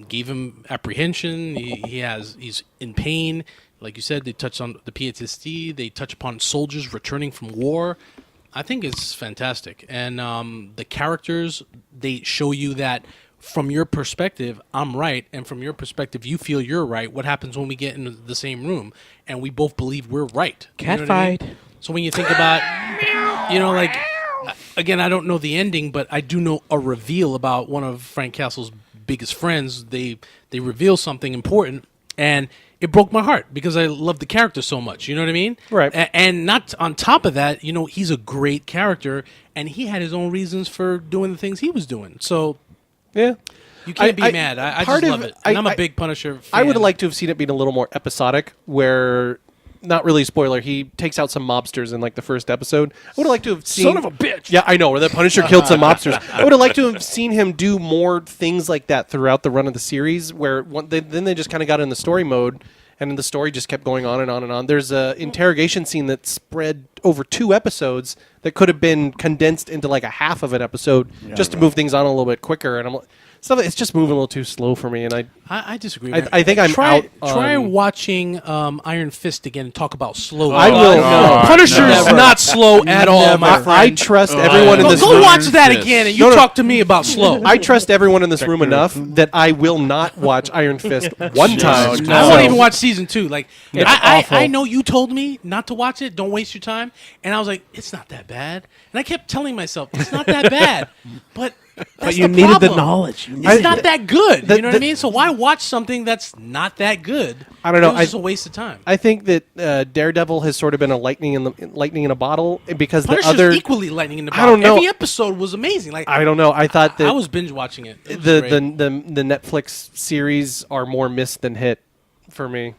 gave him apprehension. He's in pain. Like you said, they touch on the PTSD. They touch upon soldiers returning from war. I think it's fantastic. And the characters, they show you that from your perspective, I'm right, and from your perspective, you feel you're right. What happens when we get in the same room and we both believe we're right? Cat You know what I mean? fight. So when you think about, again, I don't know the ending, but I do know a reveal about one of Frank Castle's biggest friends. They reveal something important, and it broke my heart because I love the character so much. You know what I mean? Right. And not on top of that, he's a great character, and he had his own reasons for doing the things he was doing. So Yeah. you can't be mad. I part just of- love it. And I'm a I- big Punisher fan. I would have liked to have seen it being a little more episodic, where, not really a spoiler, he takes out some mobsters in like the first episode. I would have liked to have seen. Son of a bitch. Yeah, I know. Where the Punisher killed some mobsters. I would have liked to have seen him do more things like that throughout the run of the series, where then they just kind of got in the story mode, and the story just kept going on and on and on. There's a interrogation scene that spread over 2 episodes that could have been condensed into like a half of an episode just to move things on a little bit quicker. And I'm like, it's just moving a little too slow for me, and I disagree. I man. think I'm try, out Try on- watching Iron Fist again and talk about slow. I will. no. Punisher is Never. not slow at all, my I friend. trust everyone in Go, this go room. watch that Fist. again, and you No, no. talk to me about slow. I trust everyone in this room enough that I will not watch Iron Fist one time. No. I won't even watch season 2. Like It's I awful. know you told me not to watch it. Don't waste your time. And I was like, it's not that bad. And I kept telling myself it's not that bad. But that's you the needed the problem. knowledge. It's not that good. the- You know what I mean? So why watch something that's not that good? I don't know. It was just a waste of time. I think that Daredevil has sort of been a lightning in a bottle because Punisher's the other. equally lightning in the I bottle. don't know. Every episode was amazing. Like I don't know. I thought that I was binge watching it. It was the great. the Netflix series are more miss than hit for me.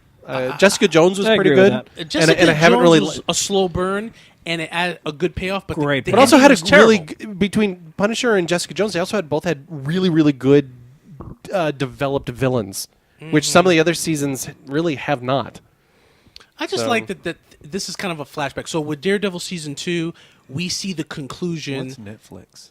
Jessica Jones was I pretty agree with good, that. Jessica and I haven't Jones really. was a slow burn, and it had a good payoff. But Great the But also ending had a was really terrible. between Punisher and Jessica Jones. They also both had really good developed villains, which some of the other seasons really have not. I just So- like that this is kind of a flashback. So with Daredevil season 2, we see the conclusion. Netflix?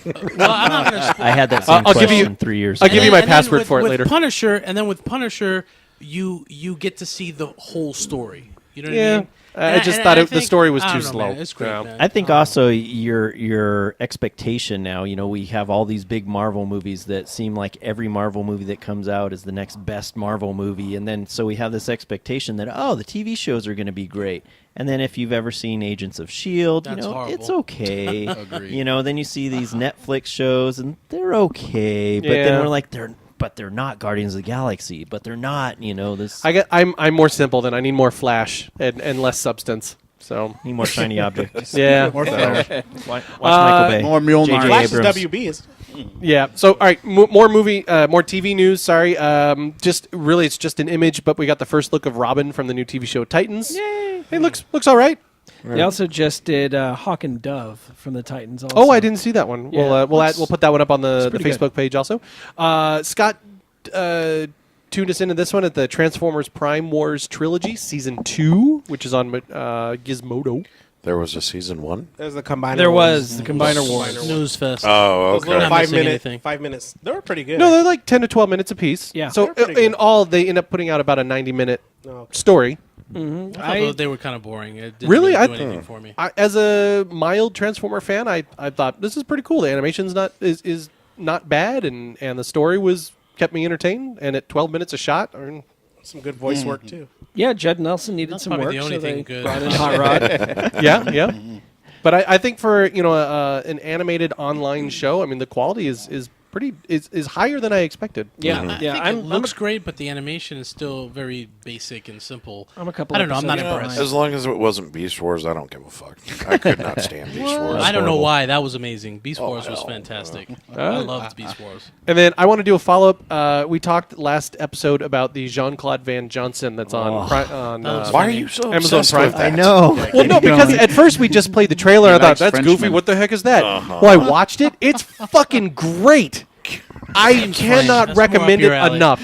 Well, I'm not going to. I had that same I'll give question you- 3 years I'll ago. give you my password for it later. Punisher, and then with Punisher, you get to see the whole story. You know what Yeah. I mean? I just thought the think- story was I too don't know, slow. man. It's great, Yeah. man. I think also your expectation now, we have all these big Marvel movies that seem like every Marvel movie that comes out is the next best Marvel movie, and then so we have this expectation that the TV shows are going to be great. And then if you've ever seen Agents of S.H.I.E.L.D., That's horrible. it's okay. Agreed. Then you see these Netflix shows and they're okay, but Yeah. then we're like they're not Guardians of the Galaxy, but they're not, this I'm more simple than I need more flash and less substance. So need more shiny objects. yeah, More so, Flash. Watch Michael Bay. More Mjolnir. J.J. Flash is Abrams. WB. yeah. So all right, more TV news. Sorry, just really, it's just an image, but we got the first look of Robin from the new TV show Titans. Yay! It looks all right. They also just did Hawk and Dove from the Titans. Also. Oh, I didn't see that one. Yeah, We'll put that one up on the pretty Facebook page also. Scott tuned us into this one at the Transformers Prime Wars Trilogy Season 2, which is on Gizmodo. There was a season 1. There's the Combiner There Wars. was the Combiner Wars. News fest. Oh, Those little Not okay. missing anything. 5 minutes. They were pretty good. No, they're like 10 to 12 minutes apiece. Yeah. So They're pretty in good. all, they end up putting out about a 90-minute Oh, okay. story. I thought they were kind of boring. It didn't Really? do anything for me. As a mild Transformer fan, I thought this is pretty cool. The animation's is not bad, and the story kept me entertained. And at 12 minutes a shot, Some good voice work too. Yeah, Judd Nelson needed That's some probably work, the only so they thing good. brought in Hot Rod. yeah. But I think for an animated online show, I mean the quality is higher than I expected. Yeah, I think it looks great, but the animation is still very basic and simple. I'm a couple. I don't know. I'm not episodes impressed. behind. As long as it wasn't Beast Wars, I don't give a fuck. I could not stand Beast Wars. I don't know Horrible. why. That was amazing. Beast Wars was hell. fantastic. I loved Beast Wars. And then I want to do a follow up. We talked last episode about the Jean-Claude Van Johnson that's on Why are you so Amazon obsessed Prime. with that? I know. Well, no, because at first we just played the trailer. I thought likes that's Frenchmen. goofy. What the heck is that? Well, I watched it. It's fucking great. I cannot That's more recommend up your it alley. enough.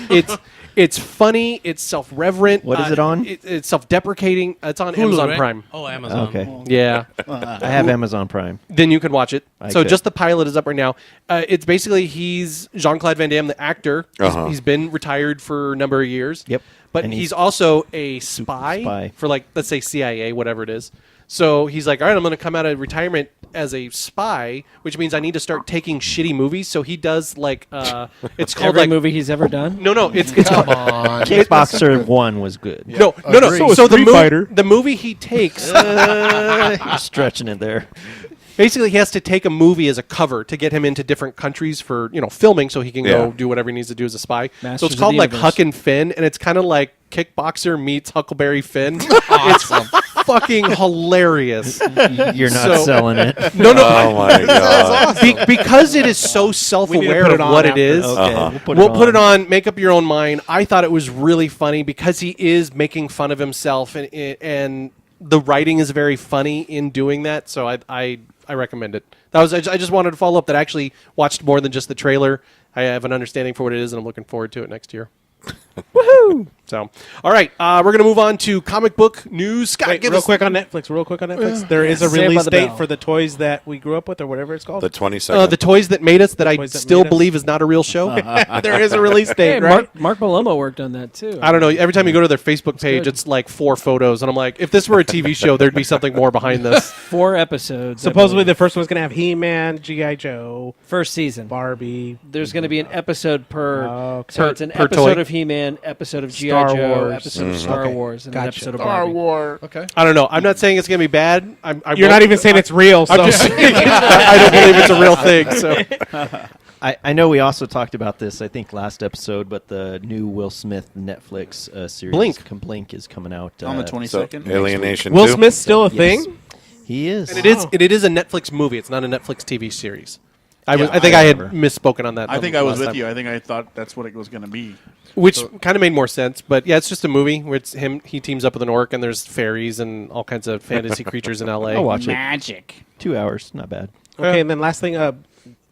It's funny. It's self-reverent. What is it on? It's self-deprecating. It's on Hulu, Amazon right? Prime. Oh, Amazon. Okay. Yeah. I have Amazon Prime. Then you can watch it. I So could. just the pilot is up right now. It's basically he's Jean-Claude Van Damme, the actor. He's been retired for a number of years. Yep. But And he's also a spy, spy. for let's say CIA, whatever it is. So he's like, all right, I'm going to come out of retirement as a spy, which means I need to start taking shitty movies. So he does it's called Every movie he's ever done. No, it's Come on. Kickboxer 1 was good. no. Agreed. So the Street Fighter. the movie he takes. You're stretching it there. Basically, he has to take a movie as a cover to get him into different countries for filming, so he can go do whatever he needs to do as a spy. Masters so it's of called the like Universe. Huck and Finn, and it's kind of like Kickboxer meets Huckleberry Finn. It's fucking hilarious. You're not So- selling it. No, Oh my god! because it is so self-aware put of it on what it after. is. Okay, We'll put it on. Make up your own mind. I thought it was really funny because he is making fun of himself, and the writing is very funny in doing that. So I recommend it. I just wanted to follow up that I actually watched more than just the trailer. I have an understanding for what it is, and I'm looking forward to it next year. Woohoo! So, all right, we're gonna move on to comic book news. Scott, Wait, give real us quick on Netflix. There is a Saved by release the date Bell. for the toys that we grew up with, or whatever it's called. The 22nd. the toys that made us that I Toys That still Made Us. believe is not a real show. There is a release date, Hey, right? Mark Maloma worked on that too. I don't know. Every time you go to their Facebook page, good. it's like 4 photos, and I'm like, if this were a TV show, there'd be something more behind this. 4 episodes. I Supposedly, believe. the first one's going to have He-Man, G.I. Joe, first season. Barbie. There's going to be an episode per. Okay. So it's an per episode toy. of He-Man, episode of G.I. Star Joe, Wars. episode of Star Okay. Wars, and Gotcha. an episode of Barbie. Okay. I don't know. I'm not saying it's gonna be bad. You're not even saying it's real. So. I'm just saying I don't believe it's a real thing. So I know we also talked about this, I think, last episode, but the new Will Smith Netflix series, Blink. is coming out On the So, 22nd. Alienation. Will 2? Smith's still a Yes. thing? He is. and it is a Netflix movie. It's not a Netflix TV series. I Yeah, think I had remember. misspoken on that. I think I was last with time. you. I think I thought that's what it was going to be. Which kind of made more sense. But yeah, it's just a movie where it's him. He teams up with an orc, and there's fairies and all kinds of fantasy creatures in L.A. I'll watch it. Magic. 2 hours, not bad. Okay, and then last thing, the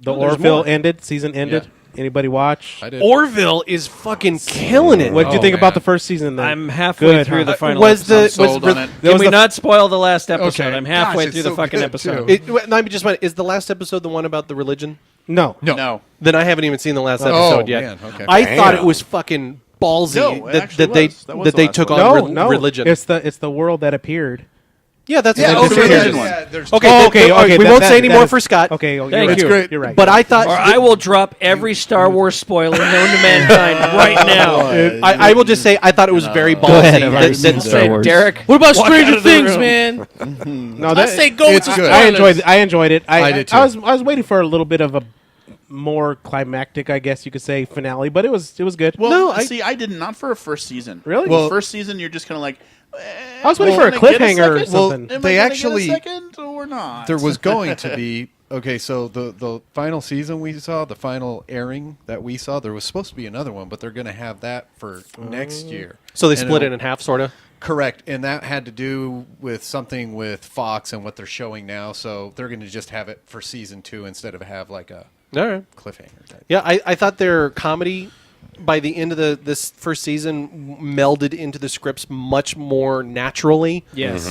there's Orville more. ended. Season ended. Anybody watch? I did. Orville is fucking killing it. What did you Oh, think man. about the first season? Then I'm halfway Good, through huh? the final. was the episode. was Sold re- on it. Can was we the- not spoil the last episode? Okay. I'm halfway Gosh, through it's the so fucking good, episode. too. I just want. Is the last episode the one about the religion? No. No. Then I haven't even seen the last Oh, episode yet. man, okay. I thought it Damn. was fucking ballsy No, it that, actually that they was. That was that the they last took one. on No, no. religion. It's the world that appeared. Yeah, that's Yeah, that's okay, the religion yeah, one. yeah, there's Okay, Oh, then- okay, all right, okay, we that- won't that- say any that more is- for Scott. Okay, you're Thank right. you. great. You're right. But I thought Or I will drop every Star Wars spoiler known to mankind right now. I will just say I thought it was very ballsy. ahead, I've already that- seen that- Star Say, Wars. Derek. What about walk Stranger out of the Things, room. man? No, I that, say go it's with the good. I spoilers. enjoyed it. I did too. I was waiting for a little bit of a more climactic, I guess you could say, finale, but it was good. Well, No, I did not for a first season. Really? Well, Well- first season, you're just kind of like. I was waiting for a cliffhanger or something. Am They I gonna actually- get a second or not? There was going to be okay. So the final season we saw, the final airing that we saw, there was supposed to be another one, but they're going to have that for next year. So they And split it it'll- in half, sort of. Correct, and that had to do with something with Fox and what they're showing now. So they're going to just have it for season 2 instead of have like a All right. cliffhanger type. Yeah, I thought their comedy by the end of this first season melded into the scripts much more naturally. Yes.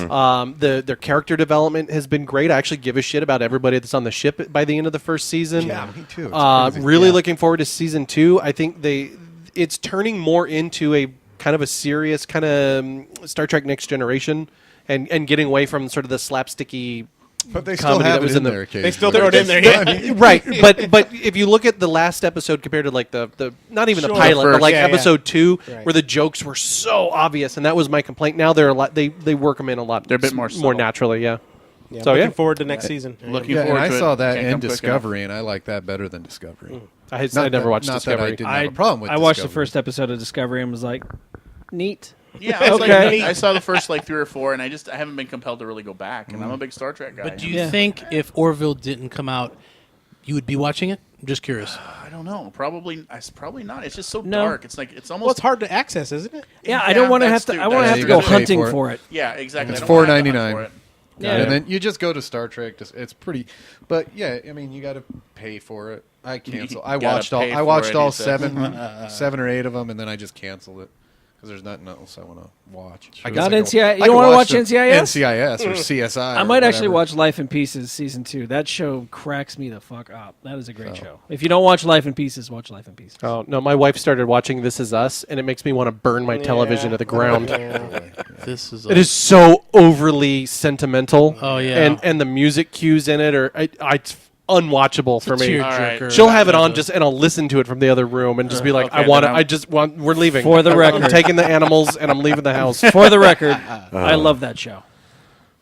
Their character development has been great. I actually give a shit about everybody that's on the ship by the end of the first season. Yeah, me too. It's crazy. Really Yeah. looking forward to season 2. I think it's turning more into a kind of a serious kind of Star Trek Next Generation, and getting away from sort of the slapsticky. But they still comedy have that was it in in there the. occasionally. They still throw it in there. Yeah. Right, but if you look at the last episode compared to like the not even the Sure. pilot, The but like first, yeah, episode 2, Right. where the jokes were so obvious, and that was my complaint. Now they're a lot. They work them in a lot. They're a bit more subtle. naturally. Yeah. Yeah, So, looking yeah. forward to next season. Looking Yeah, and forward I to it. saw that Can't and come quick Discovery, and I like that better than Discovery. I never watched not Discovery. That I didn't have a problem with I watched the Discovery. first episode of Discovery and was like, neat. Yeah, I was Okay. I saw the first like 3 or 4, and I haven't been compelled to really go back. And I'm a big Star Trek guy. But do you Yeah. think if Orville didn't come out, you would be watching it? I'm just curious. I don't know. Probably not. It's just so No. dark. It's like it's almost. Well, it's hard to access, isn't it? Yeah, I don't want to have that's to. the- I want to that's have you to go gotta pay hunting for for it. it. Yeah, exactly. It's I don't wanna have to hunt $4.99. for it. Yeah. And then you just go to Star Trek. It's pretty, but yeah, I mean, you got to pay for it. I cancel. I gotta watched all. pay I for watched it, all he said. 7 or 8 of them, and then I just canceled it because there's nothing else I want to watch. I guess Not I go- NCIS. You I don't could wanna watch the NCIS? NCIS or CSI. I or might actually whatever. watch Life in Pieces season 2. That show cracks me the fuck up. That is a great show. If you don't watch Life in Pieces, watch Life in Pieces. Oh no, my wife started watching This Is Us, and it makes me want to burn my television to the ground. This is It is so overly sentimental. Oh, yeah. and the music cues in it are it's unwatchable for me. tearjerker. She'll have it on and I'll listen to it from the other room and just be like, Okay, we're leaving. For the record. I'm taking the animals and I'm leaving the house. For the record, I love that show.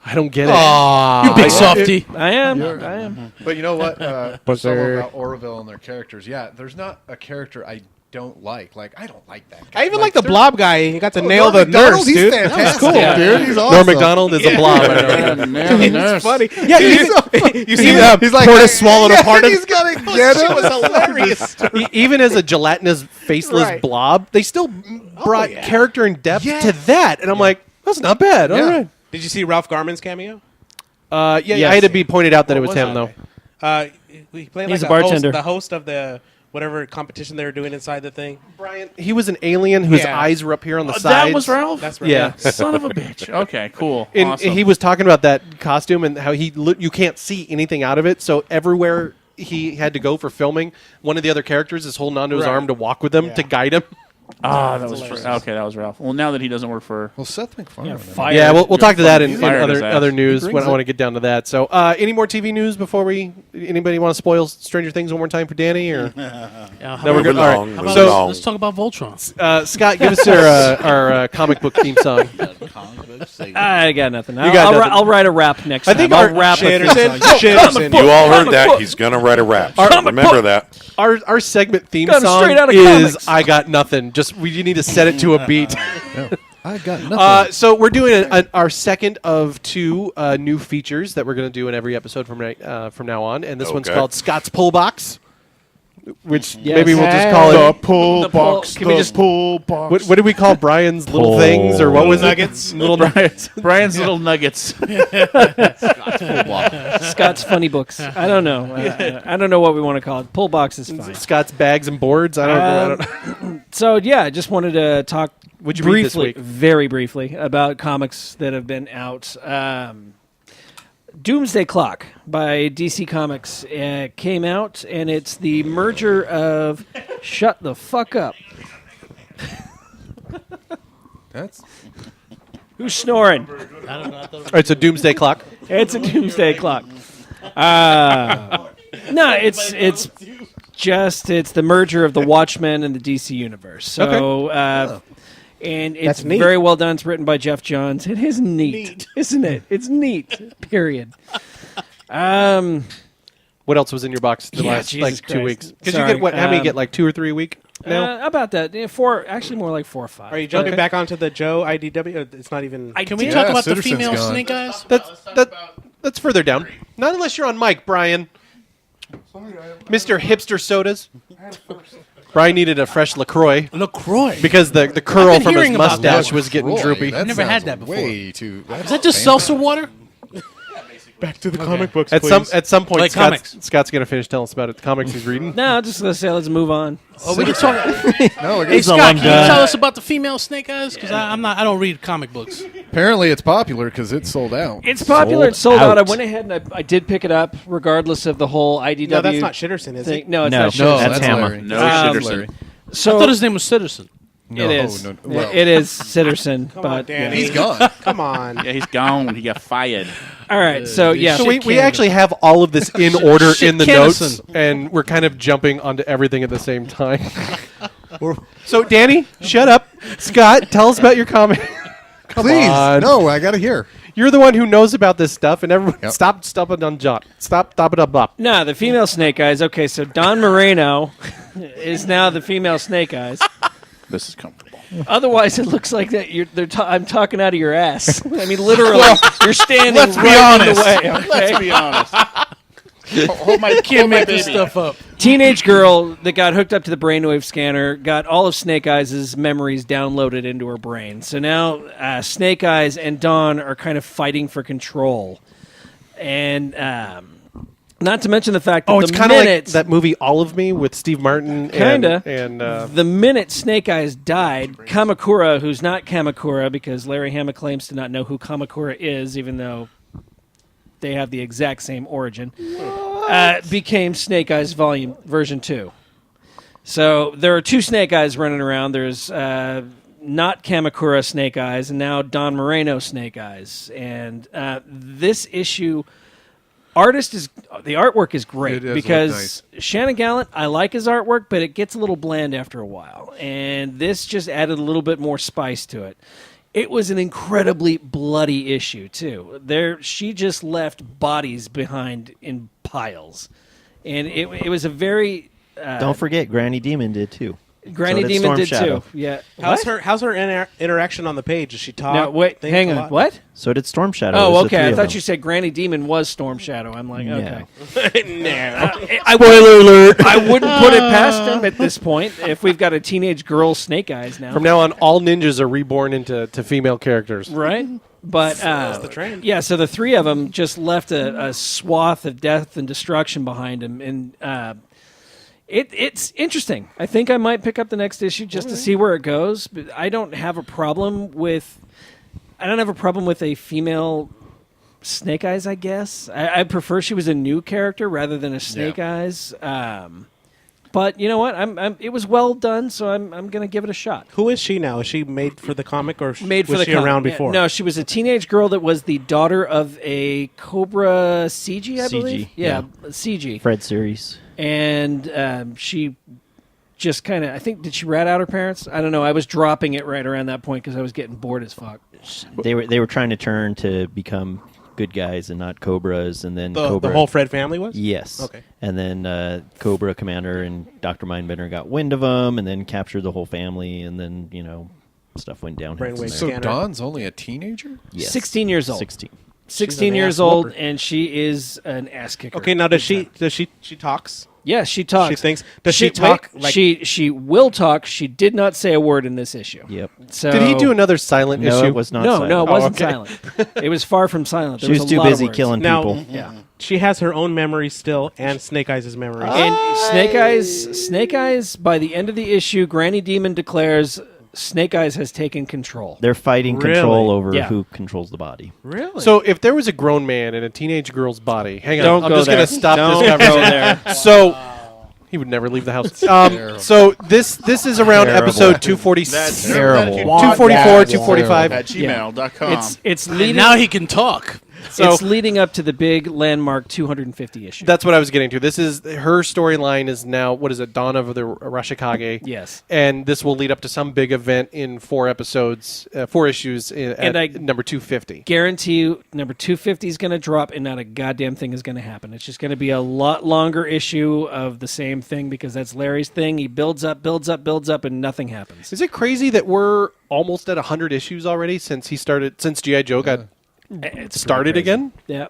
I don't get it. You big softy. I am. But you know what? Was Some there- about Orville and their characters. Yeah, there's not a character I don't like. Like I don't like that guy. I even like the there- blob guy. He got to Oh, nail Norm the Macdonald, nurse, he's dude. fantastic, cool. dude. He's awesome. Norm Macdonald is a blob. I know. He's funny. Yeah, you see Yeah, he's like Portis swallowed yeah, apart. He's got to get It him. was hilarious. Even as a gelatinous, faceless Right. blob, they still brought yeah. character and depth Yeah. to that, and I'm like, that's not bad. All Yeah. right. Did you see Ralph Garman's cameo? Yeah, Yes. I had to be pointed out that it was was him, that? though. He played He's like a bartender. the host of the whatever competition they were doing inside the thing. Brian, he was an alien whose Yeah. eyes were up here on the sides. That was Ralph. That's right. Yeah. Son of a bitch. Okay, cool. And Awesome. he was talking about that costume and how you can't see anything out of it. So everywhere he had to go for filming, one of the other characters is holding onto his Right. arm to walk with him Yeah. to guide him. that was okay. That was Ralph. Well, now that he doesn't work for. Well, Seth MacFarlane. Fired. Yeah, we'll talk to that in Fired his ass. other news He when brings I want to it. get down to that. So, any more TV news before anybody want to spoil Stranger Things one more time for Danny? Or Yeah, how No, we're about- good. Moving All right. along, how moving about along. let's talk about Voltron. Scott, give us our comic book theme song. I got nothing. You got nothing. I'll write a rap next I time. think I'll our- rap a theme Shitterson. song. Shitterson. You all heard that. He's going to write a rap. So remember that. Our segment theme Got 'em song straight out of is comics. "I Got Nothing." Just you need to set it to a beat. I got nothing. So we're doing our second of 2 new features that we're going to do in every episode from now on, and this one's Okay. called Scott's Pull Box, which Yes. maybe we'll just call it. pull The pull- box, Can we just pull box. What did we call Brian's little things, or what was Nuggets. it? Little nuggets. Brian's little nuggets. Scott's funny books. I don't know. I don't know what we want to call it. Pull box is fine. Scott's bags and boards. I don't know. So yeah, I just wanted to talk What'd you read this briefly, week? very briefly, about comics that have been out. Doomsday Clock by DC Comics came out, and it's the merger of Shut the Fuck Up. That's Who's snoring? All right, so Doomsday Clock. It's a Doomsday Clock. No, it's the merger of the Watchmen and the DC universe. So, and it's That's neat. very well done. It's written by Jeff Johns. It is neat, isn't it? It's neat. Period. What else was in your box the Yeah, last Jesus 2 Christ. weeks? Because you Sorry. get what? How many get like 2 or 3 a week now? About that. Yeah, 4. Actually, more like 4 or 5. Are you jumping Okay. back onto the Joe IDW? It's not even. Can we Yeah, talk about the Citizen's female gone. snake eyes? That's further down. Not unless you're on mic, Brian. Mr. Hipster Sodas. Brian needed a fresh LaCroix LaCroix. because the curl been from his hearing about that. mustache was getting Roy, droopy. that Never had sounds that before. Way too. Is that just seltzer water? Back to the comic books, At some point, Like Scott's going to finish telling us about it. The comics he's reading. No, I'm just gonna say let's move on. Oh, we can talk. No, Hey it's Scott, long can you done. tell us about the female snake eyes? Because I don't read comic books. apparently it's popular because it's sold out. It's popular. It's sold out. out. I went ahead and I did pick it up, regardless of the whole IDW. No, that's not Shitterson, is thing. it? No, it's No, not. no, Shitterson. that's Hammer. Larry. No Um, Shitterson. So I thought his name was Citizen. No, it is. no, well, It is Sitterson. Come but on, Danny. he's gone. Come on. Yeah, he's gone. He got fired. all right. So yeah. So we actually have all of this in order Shit in the Kennison. notes, and we're kind of jumping onto everything at the same time. So, Danny, shut up. Scott, tell us about your comment. Please, on. no, I got to hear. You're the one who knows about this stuff, and everyone Yep. stop stopping on John. Stop it up. No, the female Snake Eyes. Okay, so Don Moreno is now the female Snake Eyes. This is comfortable. Otherwise, it looks like that I'm talking out of your ass. I mean, literally, you're standing Let's be right in honest. the way. Okay? Let's be honest. Hold my Can't make baby. this stuff up. Teenage girl that got hooked up to the brainwave scanner got all of Snake Eyes' memories downloaded into her brain. So now Snake Eyes and Dawn are kind of fighting for control. And not to mention the fact that It's kind of like that movie All of Me with Steve Martin. Kinda. And the minute Snake Eyes died, Kamakura, who's not Kamakura because Larry Hama claims to not know who Kamakura is, even though they have the exact same origin, became Snake Eyes version 2. So there are two Snake Eyes running around. There's not Kamakura Snake Eyes, and now Don Moreno Snake Eyes. And this issue, the artwork is great It does look because Shannon Gallant, I like his artwork, but it gets a little bland after a while. And this just added a little bit more spice to it. It was an incredibly bloody issue too. She just left bodies behind in piles, and it was a very. Don't forget, Granny Demon did too. Granny So did Demon Storm did Shadow. too. Yeah. How's her interaction on the page? Does she talk? No, wait. think Hang a on. lot? What? So did Storm Shadow. Oh, There's the okay. three I of thought them. you said Granny Demon was Storm Shadow. I'm like, okay. spoiler alert. I wouldn't put it past him at this point. If we've got a teenage girl Snake Eyes now, From now on, all ninjas are reborn into female characters. right? But the trend. yeah, so the three of them just left a swath of death and destruction behind them, and it's interesting. I think I might pick up the next issue just to see where it goes. But I don't have a problem with a female Snake Eyes. I guess I prefer she was a new character rather than a Snake Eyes. But you know what? It was well done, so I'm going to give it a shot. Who is she now? Is she made for the comic or Made for was the she comic. around Yeah, before? no, she was a teenage girl that was the daughter of a Cobra CG, I believe. CG, Yeah, CG. Fred series. And she just kind of, I think, did she rat out her parents? I don't know. I was dropping it right around that point because I was getting bored as fuck. They were trying to turn to become good guys and not Cobras, and then The Cobra. whole Fred family was? Yes. Okay. And then Cobra Commander and Dr. Mindbender got wind of them, and then captured the whole family, and then stuff went downhill. from Brainwave there. So Scanner. Dawn's only a teenager? Yes. 16 years old. 16. 16 an years ass old, whooper. and she is an ass kicker. Okay, now she talks? Yeah, she talks. She thinks. Does she talk wait, like she will talk. She did not say a word in this issue. Yep. So Did he do another silent No, issue? it was not. No, silent. no, it wasn't okay. silent. It was far from silent. There She was a too lot of busy words. killing Now- people. Yeah. she has her own memories still and Snake Eyes' memories? And Snake Eyes, by the end of the issue, Granny Demon declares Snake Eyes has taken control. They're fighting Really? control over Yeah. who controls the body. Really? So if there was a grown man in a teenage girl's body, hang on, Don't I'm go just there. going to stop Don't this go conversation. there. So he would never leave the house. So this is around Terrible. episode 240. That's Terrible. 244, 245. At gmail.com. It's And leading. now he can talk. So it's leading up to the big landmark 250 issue. that's what I was getting to. This is her storyline is now, what is it, Dawn of the Rashikage. Yes. And this will lead up to some big event in 4 issues And I- at number 250. Guarantee you, number 250 is going to drop, and not a goddamn thing is going to happen. It's just going to be a lot longer issue of the same thing because that's Larry's thing. He builds up, and nothing happens. Is it crazy that we're almost at 100 issues already since G.I. Joe got It's started pretty crazy. again? Yeah.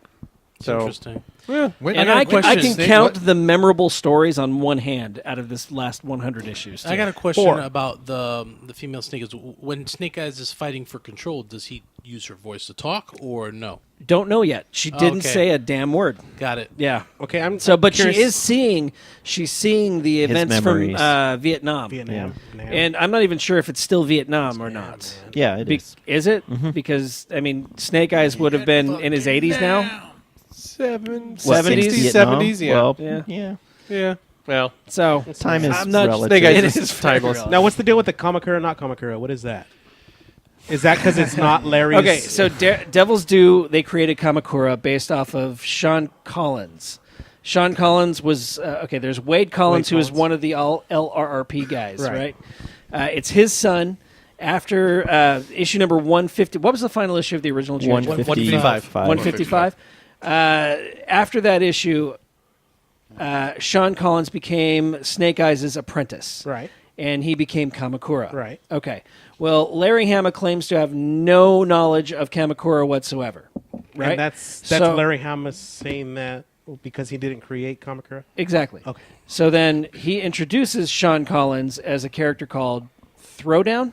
So Interesting. When, And got a I question. can count the memorable stories on one hand out of this last 100 issues. I too. got a question 4. about the female Snake Eyes. When Snake Eyes is fighting for control, does he use her voice to talk or no? Don't know yet. She didn't Okay. say a damn word. Got it. Yeah. okay, I'm But curious. she's seeing the events from memories. Vietnam. Vietnam. And I'm not even sure if it's still Vietnam or not. Yeah, it is. Is it? Because, I mean, Snake Eyes would have been in his 80s now. 70s, What, 70s, 60s, Vietnam? 70s, yeah. Well, Yeah. yeah. Yeah. Well, So Time is I'm not, relative. Snake Eyes It is is timeless. Now, what's the deal with the Kamakura, not Kamakura? What is that? Is that because it's not Larry's? Okay, so Devil's Due, they created Kamakura based off of Sean Collins. Sean Collins was there's Wade Collins, who is one of the LRRP guys, right? It's his son. After issue number 150, what was the final issue of the original G.I. Joe? 155. 155. After that issue, Sean Collins became Snake Eyes' apprentice. Right. And he became Kamakura. Right. Okay. Well, Larry Hama claims to have no knowledge of Kamakura whatsoever. Right. And that's So- Larry Hama saying that because he didn't create Kamakura? Exactly. Okay. So then he introduces Sean Collins as a character called Throwdown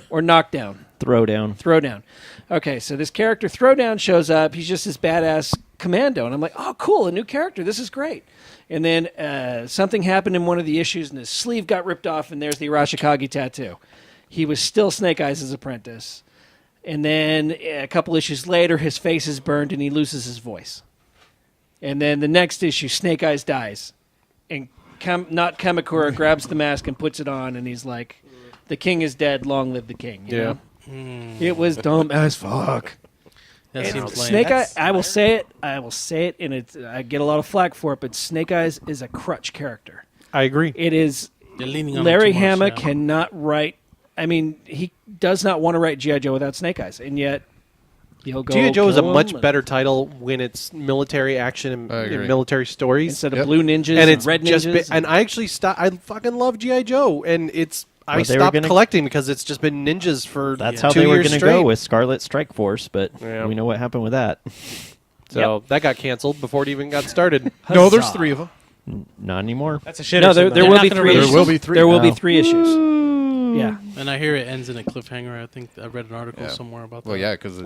or Knockdown. Throwdown. Okay, so this character Throwdown shows up. He's just this badass commando, and I'm like, oh, cool, a new character. This is great. And then something happened in one of the issues, and his sleeve got ripped off, and there's the Arashikage tattoo. He was still Snake Eyes' apprentice. And then a couple issues later, his face is burned, and he loses his voice. And then the next issue, Snake Eyes dies. And not Kamakura grabs the mask and puts it on, and he's like, the king is dead, long live the king. You know? It was dumb as fuck. That seems lame. Snake Eyes, I will say it, and I get a lot of flack for it, but Snake Eyes is a crutch character. I agree. It is. They're leaning on Larry him too much, Hama yeah. cannot write. I mean, he does not want to write G.I. Joe without Snake Eyes, and yet he'll go. G.I. Joe is a kill much him better title when it's military action I and agree. military stories instead of blue ninjas and it's red just ninjas. and I actually I fucking love G.I. Joe, and I Well, they were stopped gonna- collecting because it's just been ninjas for That's 2 how they were years going to straight. go with Scarlet Strike Force, but Yeah. we know what happened with that. So that got canceled before it even got started. No, there's 3 of them. Not anymore. That's a shit. no, there They're will not be gonna 3 release issues. There will be 3. There will be Oh. 3 issues. Yeah. And I hear it ends in a cliffhanger. I think I read an article somewhere about that. Well, yeah, because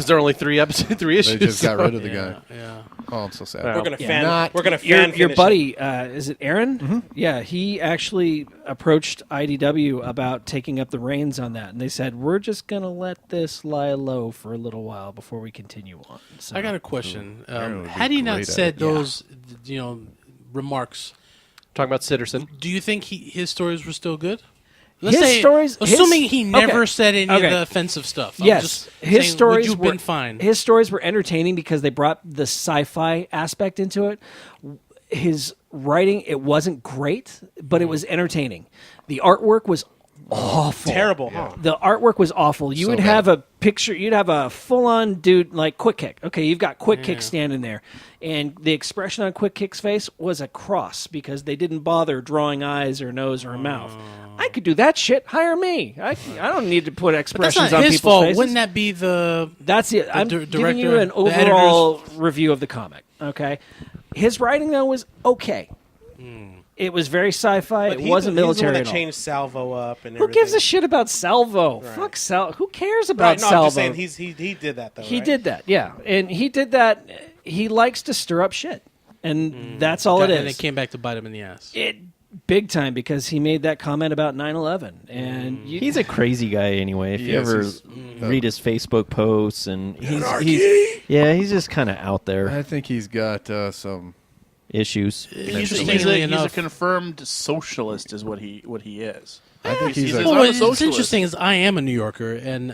There are only 3 issues. they just got rid of the Yeah, guy. yeah. Oh, I'm so sad. Yeah. We're gonna Yeah. fan. Not- We're gonna Your fan. finish buddy, is it Aaron? Yeah, he actually approached IDW about taking up the reins on that, and they said, we're just going to let this lie low for a little while before we continue on. So, I got a question. Aaron would be Had he not great at said it. those, remarks, Talking about Sitterson. do you think his stories were still good? His stories- assuming he his- never okay. said any of Okay. the offensive stuff. I'm yes, just his saying, stories would you have were been fine. His stories were entertaining because they brought the sci-fi aspect into it. His writing, it wasn't great, but it was entertaining. The artwork was awful. Terrible, huh? The artwork was awful. You So would bad. have a picture. You'd have a full-on dude like Quick Kick. Okay, you've got Quick Kick standing there, and the expression on Quick Kick's face was a cross because they didn't bother drawing eyes or nose or a mouth. I could do that shit. Hire me. I don't need to put But that's expressions not on his people's fault. faces. Wouldn't that be the? That's it. I'm giving you director, an the overall review of the comic. Okay, his writing though was okay. It was very sci-fi. But It wasn't he was the military one at that all. changed Salvo up and Who everything. gives a shit about Salvo? Right. Fuck Salvo. Who cares about Right, no, Salvo? I'm just saying he did that though. He right? did that, yeah, and he did that. He likes to stir up shit, and that's all it And it is. came back to bite him in the ass. It big time because he made that comment about 9/11, and He's a crazy guy anyway. If He you is. ever He's- read his Facebook posts, and he's just kind of out there. I think he's got some. Issues. He's a Interestingly enough, confirmed socialist, is what he is. I think he's I'm a. a what's socialist. interesting is I am a New Yorker, and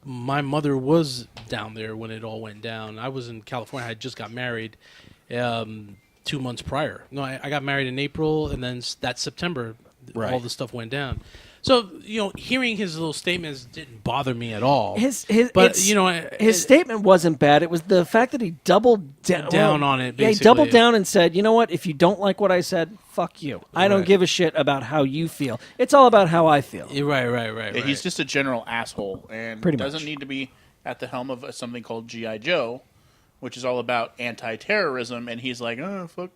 my mother was down there when it all went down. I was in California. I had just got married 2 months prior. No, I got married in April, and then that September, all the stuff went down. So hearing his little statements didn't bother me at all. But his statement wasn't bad. It was the fact that he doubled down on it, Yeah, he basically. doubled down and said, "You know what? If you don't like what I said, fuck you. I don't Right. give a shit about how you feel. It's all about how I feel." Yeah, right. Yeah, he's just a general asshole and Pretty doesn't much. need to be at the helm of something called G.I. Joe, which is all about anti-terrorism. And he's like, oh, fuck.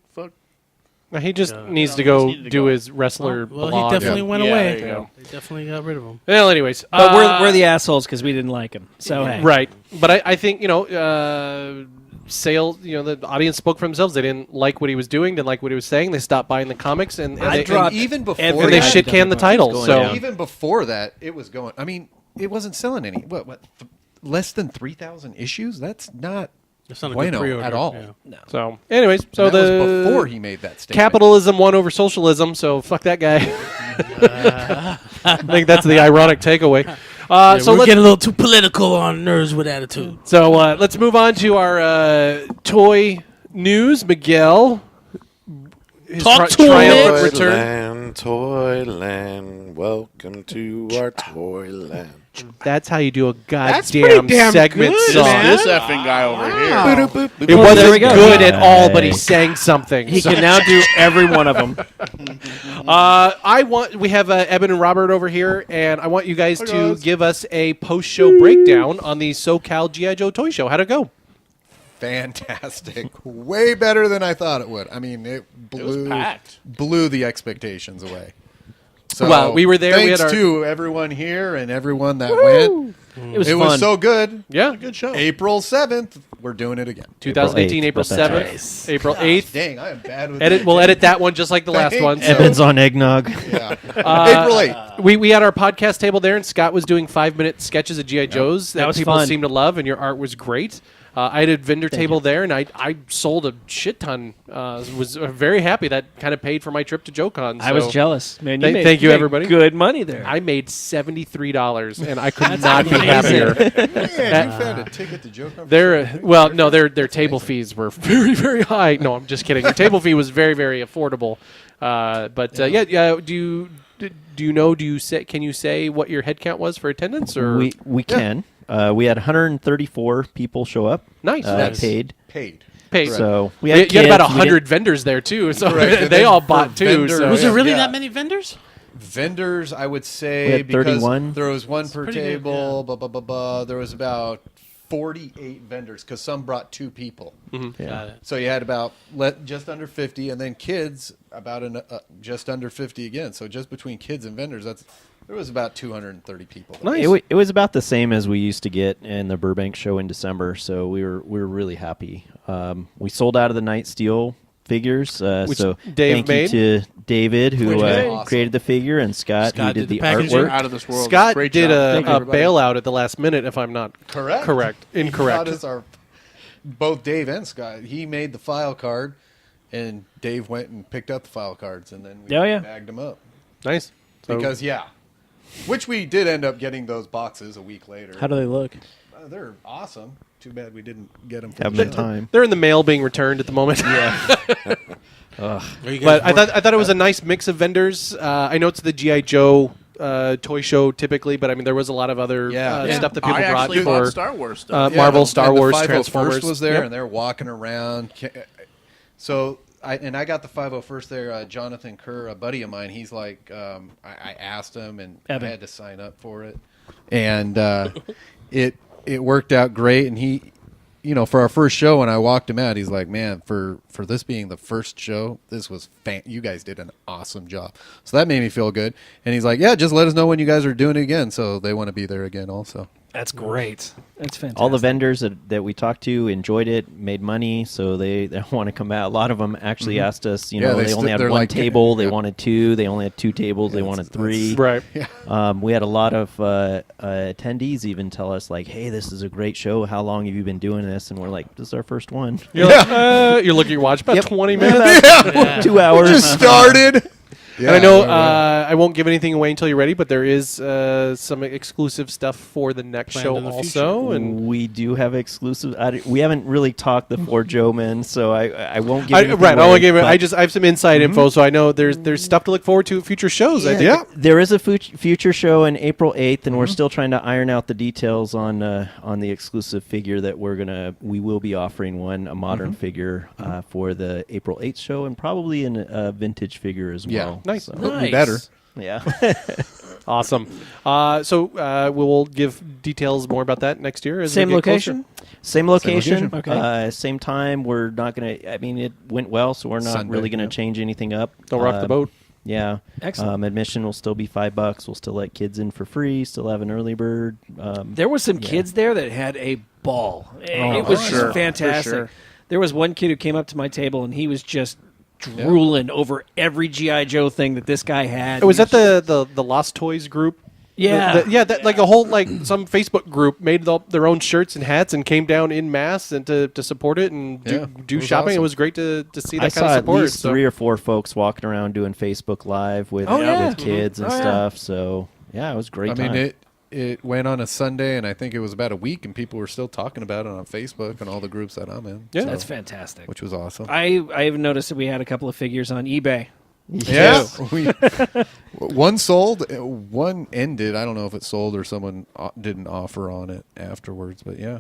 No, he just needs he to go needed to do go. his wrestler Well, blog. he definitely went Yeah, away. there you go. They definitely got rid of him. Well, anyways, But we're the assholes because we didn't like him. So hey, right. But I think sales. The audience spoke for themselves. They didn't like what he was doing. Didn't like what he was saying. They stopped buying the comics, and And they, dropped even before every- and they Yeah, shit canned the title. going So down. even before that, it was going. I mean, it wasn't selling any. Less than 3,000 issues? That's not It's not a bueno good pre-order at all. Yeah. So, anyways, so And that the was before he made that statement. capitalism won over socialism. So fuck that guy. I think that's the ironic takeaway. So we're let's getting a little too political on Nerds with Attitude. So let's move on to our toy news. Miguel, his Talk to him, triumphant Mitch. return. Toyland, welcome to our Toyland. That's how you do a That's goddamn pretty damn segment good, song. man. This effing guy over here. It wasn't there we go. good at all, but he Nice. sang something. He So- can now do every one of them. we have Eben and Robert over here, and I want you guys to give us a post-show breakdown on the SoCal G.I. Joe Toy Show. How'd it go? Fantastic. Way better than I thought it would. I mean, it was packed. blew the expectations away. So, Well, we were there, we Thanks had our- to everyone here and everyone that went. It was It fun. was so good. Yeah, Good show. April 7th, we're doing it again. 2018, April April 8th, 7th, April 8th. Dang, I am bad with We'll dates. edit that one just like the last Thank one. you. So. Evan's on eggnog. Yeah. April 8th. We had our podcast table there, and Scott was doing 5-minute sketches of G.I. Joes that was people fun. seemed to love, and your art was great. I had a vendor table there, and I sold a shit ton. Was very happy. That kind of paid for my trip to JoeCon. I was so jealous, man. Thank you, made everybody. Good money there. I made $73, and I could not be happier. Man, you found a ticket to joke on. Their table fees were very, very high. No, I'm just kidding. Their table fee was very, very affordable. Can you say what your head count was for attendance? Or We can. We had 134 people show up. Nice. That's Paid. paid. pay. So we You had, had about kids, we 100 vendors there too, so Correct. And they then all for bought too. vendors- So. Was there really Yeah. that many vendors? Vendors, I would We say, had because 31. there was one per pretty good, table, blah, blah, blah, blah. There was about 48 vendors because some brought 2 people. Got it. So you had about just under 50, and then kids about just under 50 again. So just between kids and vendors, there was about 230 people. Nice. It was about the same as we used to get in the Burbank show in December, so we were really happy. We sold out of the Night Steel figures, Which so Dave thank made. you to David who Which was awesome. created the figure, and Scott who Scott did did the the packaging. artwork. Out of this world. Scott Great did job. a bailout at the last minute, if I'm not Correct. Incorrect. Scott is both Dave and Scott. He made the file card, and Dave went and picked up the file cards, and then we Oh, yeah. bagged them up. Nice. So, Because, which we did end up getting those boxes a week later. How do they look? They're awesome. Too bad we didn't get them. Have the time. they're in the mail being returned at the moment. Are you guys But I work- thought it was a nice mix of vendors. I know it's the G.I. Joe toy show typically, but I mean there was a lot of other stuff that people I brought actually bought for Star Wars stuff. Marvel, Star and the Wars, 501st Transformers was there, Yep. and they're walking around. So I got the 501st there. Jonathan Kerr, a buddy of mine, he's like, I asked him, and Evan. I had to sign up for it, and it worked out great. And he, for our first show, when I walked him out, he's like, man, for this being the first show, this was you guys did an awesome job. So that made me feel good. And he's like, yeah, just let us know when you guys are doing it again. So they want to be there again also. That's great. That's fantastic. All the vendors that we talked to enjoyed it, made money, so they want to come out. A lot of them actually asked us, Yeah, they only had they're one like- table, they yeah. wanted 2, they only had 2 tables, they wanted 3. Right. We had a lot of attendees even tell us, like, hey, this is a great show. How long have you been doing this? And we're like, this is our first one. You're looking at your watch about 20 minutes. Yeah. 2 hours. Just started. And I know I won't give anything away until you're ready, but there is some exclusive stuff for the next Planned show in the also. And We do have exclusive. We haven't really talked the 4 Joe men, so I won't give anything right, I away, won't give it. but- I have some inside info, so I know there's stuff to look forward to at future shows. I think. Yeah. There is a future show on April 8th, and we're still trying to iron out the details on the exclusive figure that we will be offering a modern figure for the April 8th show, and probably a vintage figure as Yeah. well. Nice. So, Hope we better. yeah. Awesome. So we will give details more about that next year. As we Same get location? Same location. Okay. Same time. We're not going to. I mean, it went well, so we're not Sunday, really going to yeah. change anything up. Don't rock the boat. Yeah. Excellent. Admission will still be $5. We'll still let kids in for free. Still have an early bird. There were some kids there that had a ball. It was for sure, fantastic. for sure. There was one kid who came up to my table and he was just drooling over every G.I. Joe thing that this guy had. Was He that the Lost Toys group? Yeah. That like a whole some Facebook group made their own shirts and hats and came down in mass and to support it and do it was shopping. awesome. It was great to see that I kind saw of at support. least so. 3 or 4 folks walking around doing Facebook Live with yeah. with kids and Oh, yeah. stuff. So yeah, it was a great. I time. mean, it went on a Sunday, and I think it was about a week, and people were still talking about it on Facebook and all the groups that I'm in. Yeah. so- That's fantastic. which was awesome. I even noticed that we had a couple of figures on eBay. Yeah, one sold, one ended. I don't know if it sold or someone didn't offer on it afterwards, but yeah.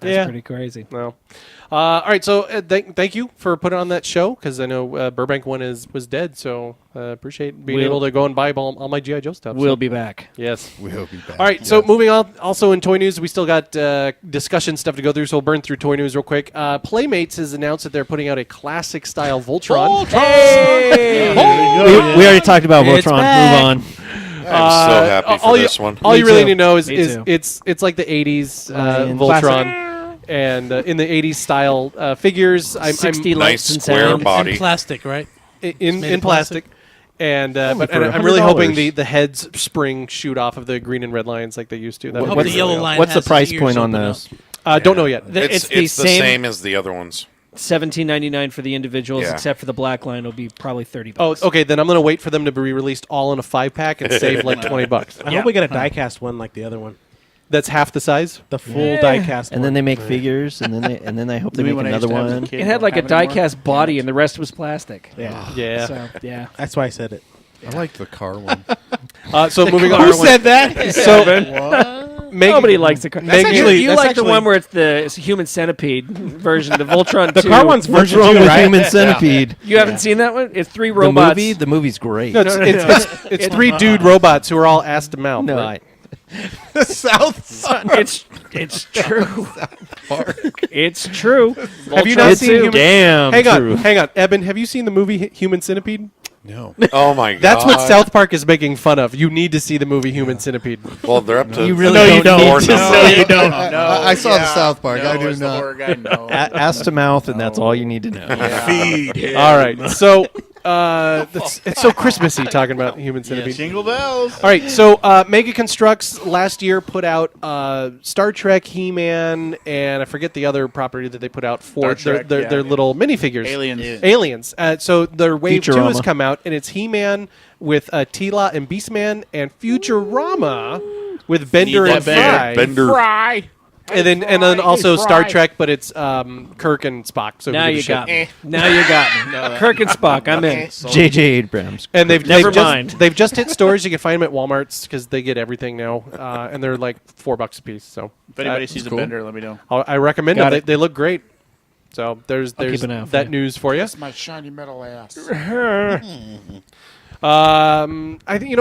That's pretty crazy. No. All right. So thank you for putting on that show because I know Burbank one was dead. So appreciate being able to go and buy all my G.I. Joe stuff. We'll be back. Yes. We'll be back. All right. So moving on. Also in toy news, we still got discussion stuff to go through. So we'll burn through toy news real quick. Playmates has announced that they're putting out a classic style Voltron. we already talked about It's Voltron. back. Move on. I'm so happy for this one. All Me you really too. need to know is Me too. it's like the 80s Ryan. Voltron, and in the 80s style figures. I'm 60 Nice lights and square sound. body. In plastic, right? in made of plastic. And but for I'm really hoping $100. the heads spring shoot off of the green and red lines like they used to. That Hope would the be yellow really line What's the has its price ears point on open those? up. Don't know yet. It's the the same same as the other ones. $17.99 for the individuals, Yeah. except for the black line will be probably $30. Oh, okay. Then I'm gonna wait for them to be released all in a 5-pack and save like $20. I hope we get a die-cast one like the other one. That's half the size. The full die-cast And one. then they make figures, and then I hope they make another one. It had like a die-cast body, and the rest was plastic. Yeah. Yeah. So, yeah. That's why I said it. I like the car one. So moving on. Who said that? So Nobody likes the car. Megan- You that's like the actually- one where it's the human centipede version, the Voltron The 2. car one's version What's wrong 2, with right? Human Centipede? You haven't seen that one? It's 3 The robots. movie, the movie's great. No, it's 3 dude robots who are all ass to mouth. No, right? South. It's true. It's true. Have you Voltron not it's seen 2. Human? damn Hang true. on, hang on, Eben. Have you seen the movie Human Centipede? No. Oh my god! That's what South Park is making fun of. You need to see the movie Human Centipede. Well, they're up to. You really No, you don't don't. need to No, say you it. don't. I saw the South Park. I do as the not. horror guy, no. Ass to mouth, and that's all you need to know. All right, so it's so Christmassy talking about Human Centipede. Jingle bells. All right, so Mega Constructs last year put out Star Trek, He-Man, and I forget the other property that they put out for Star Trek, their little minifigures. Aliens. Aliens. So their Wave 2 has Futurama. come out, and it's He-Man with Tila and Beastman, and Futurama with Bender and Fry. Bender. And then also Star Trek, but it's Kirk and Spock. So Now who you gives a got shit? me. Now you got me. Kirk and Spock, I'm in. J.J. Abrams. And Never mind. They've just hit stores. You can find them at Walmart's because they get everything now, and they're like $4 a piece. So If anybody uh, sees a cool. bender, let me know. I recommend Got them. it. They look great. So there's keep an eye out for that you. news for you. My shiny metal ass. I think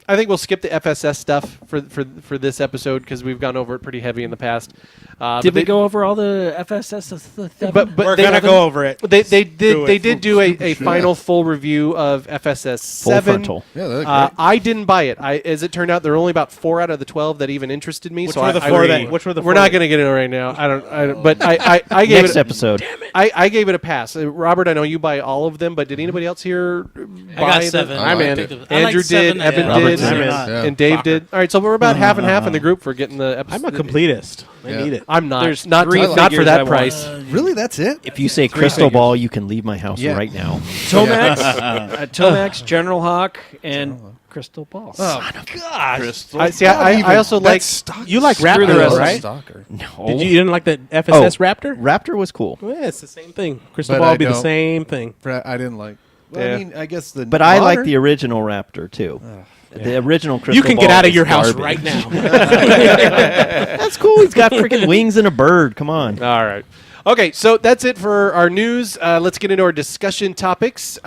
I think we'll skip the FSS stuff for this episode because we've gone over it pretty heavy in the past. Did we go over all the FSS stuff? But We're they going to go over it. They did Do it. they did do a final full review of FSS Full 7. frontal. Yeah, they look great. I didn't buy it. As it turned out, there were only about 4 out of the 12 that even interested me. Which so were the I four really- that? Which were the We're four not that- going to get into it right now. I don't. But I gave Next it. episode. I gave it a pass. Robert, I know you buy all of them, but did anybody else here I buy got them? 7. I'm in. I like Andrew did, 7 Evan and- Robert's did, in. Yeah. and Dave did. All right, so we're about half and half in the group for getting the episode. I'm a completist. I Yeah. need it. I'm not. There's not 3 not for figures I that want. price. Really, that's it? If you say crystal ball, you can leave my house Yeah. right now. Tomax, Tomax, General Hawk, and Crystal Ball. Crystal. I also like. You like Screw Raptor, the rest though, of right? Stalker. No. You didn't like the FSS Raptor? Raptor was cool. Yeah, it's the same thing. Crystal But Ball I would be the don't. same thing. I didn't like. Well, Yeah. I mean, I guess the. But I like modern- the original Raptor, too. The original crystal You can ball get out of is your house garbage. right now. That's cool. He's got freaking wings and a bird. Come on. All right. Okay, so that's it for our news. Let's get into our discussion topics.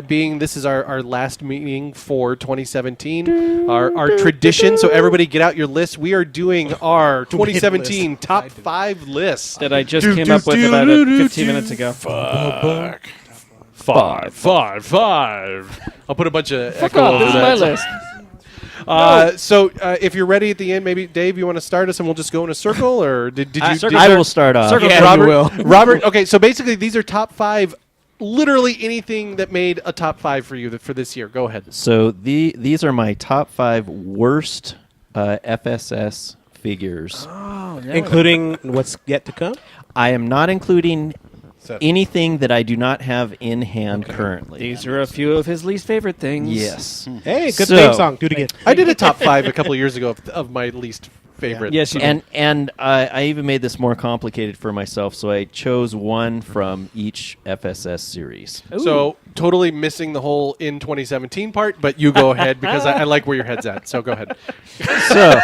Being this is our last meeting for 2017, our tradition. So everybody, get out your list. We are doing our 2017 top 5 list. That I just came up with about 15 minutes ago. Five. I'll put a bunch of echo Oh, over this is my that. list. So if you're ready at the end, maybe Dave, you want to start us, and we'll just go in a circle, or did you? Circle. did I will start off. Circle. Yeah, Robert, you will. Robert. Okay, so basically these are top 5 literally anything that made a top 5 for you for this year. Go ahead. So these are my top 5 worst FSS figures. Including what's yet to come? I am not including anything that I do not have in hand currently. These are a few of his least favorite things. Yes. Hey, good So- theme song. Do it again. I did a top 5 a couple years ago of my least favorite. Yes, you did. And I even made this more complicated for myself, so I chose one from each FSS series. So totally missing the whole in 2017 part, but you go ahead because I like where your head's at. So go ahead. So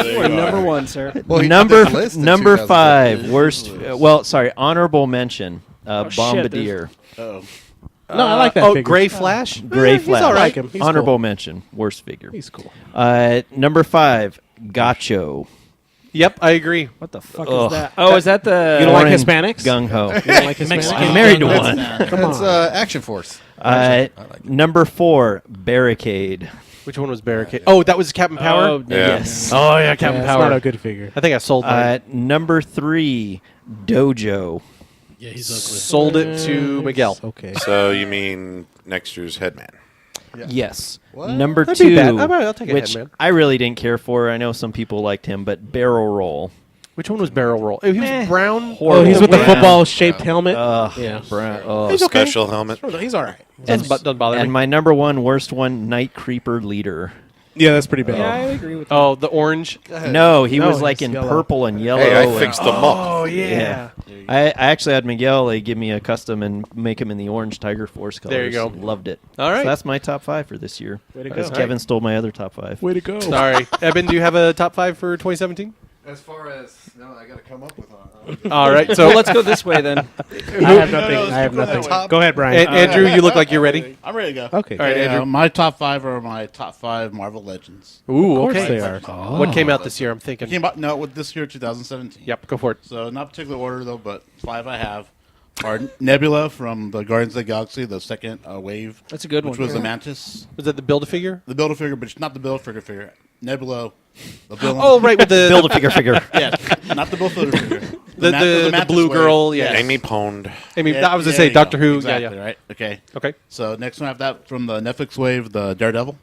You are number one, sir. Well, he number did this list in number 2017. 5 worst. Honorable mention. shit, Bombardier. Oh, No, I like that Oh, figure. Gray Flash. Gray Flash. all right. I like him. He's Honorable cool. mention. Worst figure. He's cool. Number 5. Gacho. Yep, I agree. What the fuck Ugh. is that? Oh, is that the? You don't like Orange Hispanics? Gung ho. You don't like Hispanics? Mexican I'm married to gung-ho. one. Come That's on. Action Force. Number 4. Barricade. Which one was Barricade? Oh, that was Captain Power. Oh, Yeah. Yes. Oh yeah, Captain It's Power. not a good figure. I think I sold mine. Number 3. Dojo. Yeah, he's ugly. Sold it to Miguel. Okay. So you mean next year's Headman? Yes. Number That'd be 2, bad. I'll take a which Headman. I really didn't care for. I know some people liked him, but Barrel Roll. Which one was Barrel Roll? Oh, he was brown. Oh, he's with the Brown. football-shaped helmet. Yeah. Brown. Oh. He's okay. Special helmet. He's all right. Doesn't bother And me. my number 1 worst one, Night Creeper Leader. Yeah, that's pretty bad. Yeah, I agree with that. Oh, the orange. No, he No, was like he's in yellow. purple and yellow. Hey, I and- fixed them up. Oh yeah. I actually had Miguel give me a custom and make him in the orange Tiger Force colors. There you go. Loved it. All right. So that's my top 5 for this year. Way to Because go. Kevin stole my other top 5. Way to go. Sorry, Eben. Do you have a top 5 for 2017? As far as I got to come up with one. All right. So So let's go this way then. I have nothing. I have nothing. top- Go ahead, Brian. Andrew, you look like you're ready. I'm ready to go. Okay. All right, Andrew. My top 5 are my top 5 Marvel Legends. Ooh, Of course okay. they are. What came out this year? I'm It thinking. came out with this year, 2017. Yep, go for it. So not particular order though, but 5 I have are Nebula from the Guardians of the Galaxy, the second wave. That's a good which one. was the Mantis, Was that the Build-A-Figure? the Build-A-Figure, but it's not the Build-A-Figure. Nebula, the villain. Oh, right, with the Build-A-Figure. yeah, not the Build-A-Figure. the Mantis blue wave. girl. Yeah, Yes. Amy Pond. I mean, Yeah, I was gonna yeah, say there you Doctor go. Who. Exactly, Yeah, right. Okay. Okay. So next one I have that from the Netflix wave, the Daredevil.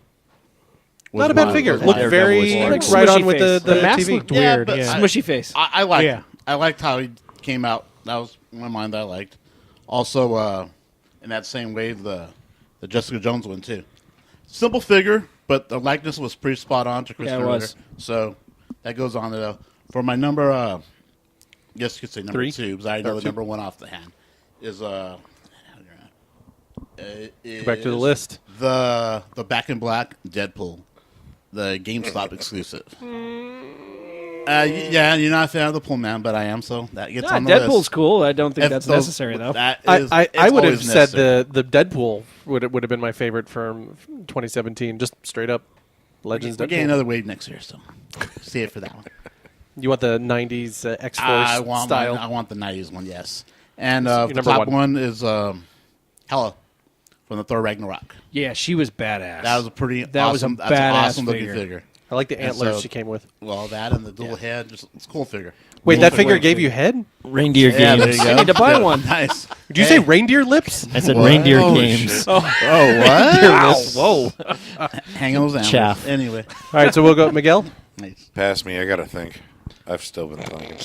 Not a bad figure. was Looked my- very Daredevil was right smushy on with face. the The mask TV. looked weird. but Yeah. Smushy face. I liked Yeah. I liked how he came out. That was one of mine that I liked. Also, in that same wave, the Jessica Jones one too. Simple figure, but the likeness was pretty spot on to Christopher Yeah, it was. Ritter. So that goes on there. For my number, I guess you could say number 3? 2, because I know Or the 2? number 1 off the hand is Go back to the list. The Back in Black Deadpool, the GameStop exclusive. Yeah, you're not a fan of the Pull Man, but I am, so that gets Nah, on the Deadpool's list. cool. I don't think If that's those- necessary though. That I is- I it's would have always said necessary. the Deadpool would have been my favorite from 2017. Just straight up Legends We're getting Deadpool. another wave next year, so see it for that one. You want the 90s X I Force want style? I want the 90s one, yes. And Your the number top one. one is Hela from the Thor Ragnarok. Yeah, she was badass. That was a pretty That was a awesome. That's an badass awesome looking figure. figure. I like the And antlers so- she came with. Well, that and the dual head, just it's a cool figure. Wait, Cool that figure figure. gave you head? Reindeer Yeah, there games. you go. I need to buy Yeah, one. Nice. Did you say reindeer lips? I said reindeer games. Oh, what? Whoa! Hang on those animals. Chaff. Anyway, All right, so we'll go Miguel, nice. Pass me. I gotta think. I've still been thinking.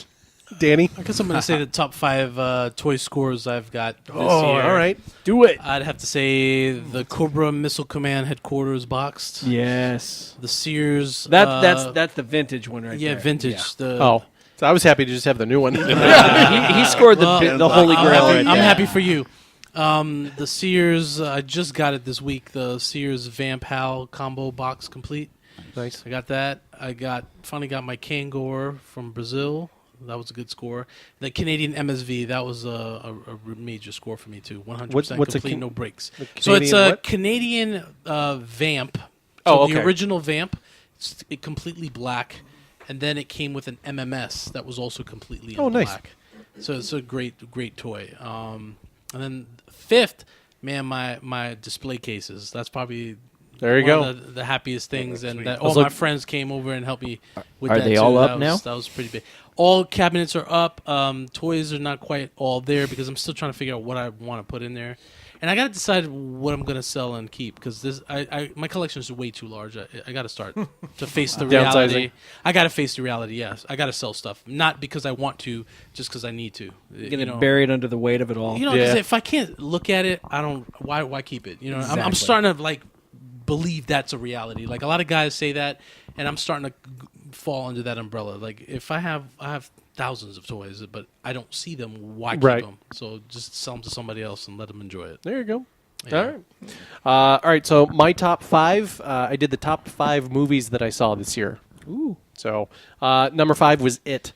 Danny. I guess I'm going to say the top 5 toy scores I've got this Oh, year. all right. Do it. I'd have to say the Cobra Missile Command headquarters boxed. Yes. The Sears. That's the vintage one right yeah, there. vintage. The Oh, so I was happy to just have the new one. he scored the holy I'm grail. happy, right I'm there. happy for you. The Sears, I just got it this week. The Sears Vamp Hal combo box complete. Nice. I got that. Finally got my Kangor from Brazil. That was a good score. The Canadian MSV, that was a major score for me too. 100% What's a complete, no breaks. So Canadian it's a what? Canadian Vamp. So Oh, okay. the original Vamp, it's completely black, and then it came with an MMS that was also completely in nice. black. So it's a great toy. And then fifth, man, my display cases. That's probably There you one go. of the happiest things, and that was all my like- friends came over and helped me with Are that they too. all up That now? was, that was pretty big. All cabinets are up. Toys are not quite all there because I'm still trying to figure out what I want to put in there, and I got to decide what I'm going to sell and keep because my collection is way too large. I got to start to face the reality. Downsizing. I got to face the reality. Yes, I got to sell stuff, not because I want to, just because I need to. You're gonna bury it under the weight of it all. You know, Yeah. 'cause if I can't look at it, I don't. Why keep it? You know, I'm Exactly. starting to like believe that's a reality. Like a lot of guys say that, and I'm starting to fall under that umbrella. Like if I have thousands of toys, but I don't see them. Why keep Right. them? So just sell them to somebody else and let them enjoy it. There you go. Yeah. All right. All right. So my top 5. I did the top 5 movies that I saw this year. Ooh. So number 5 was It.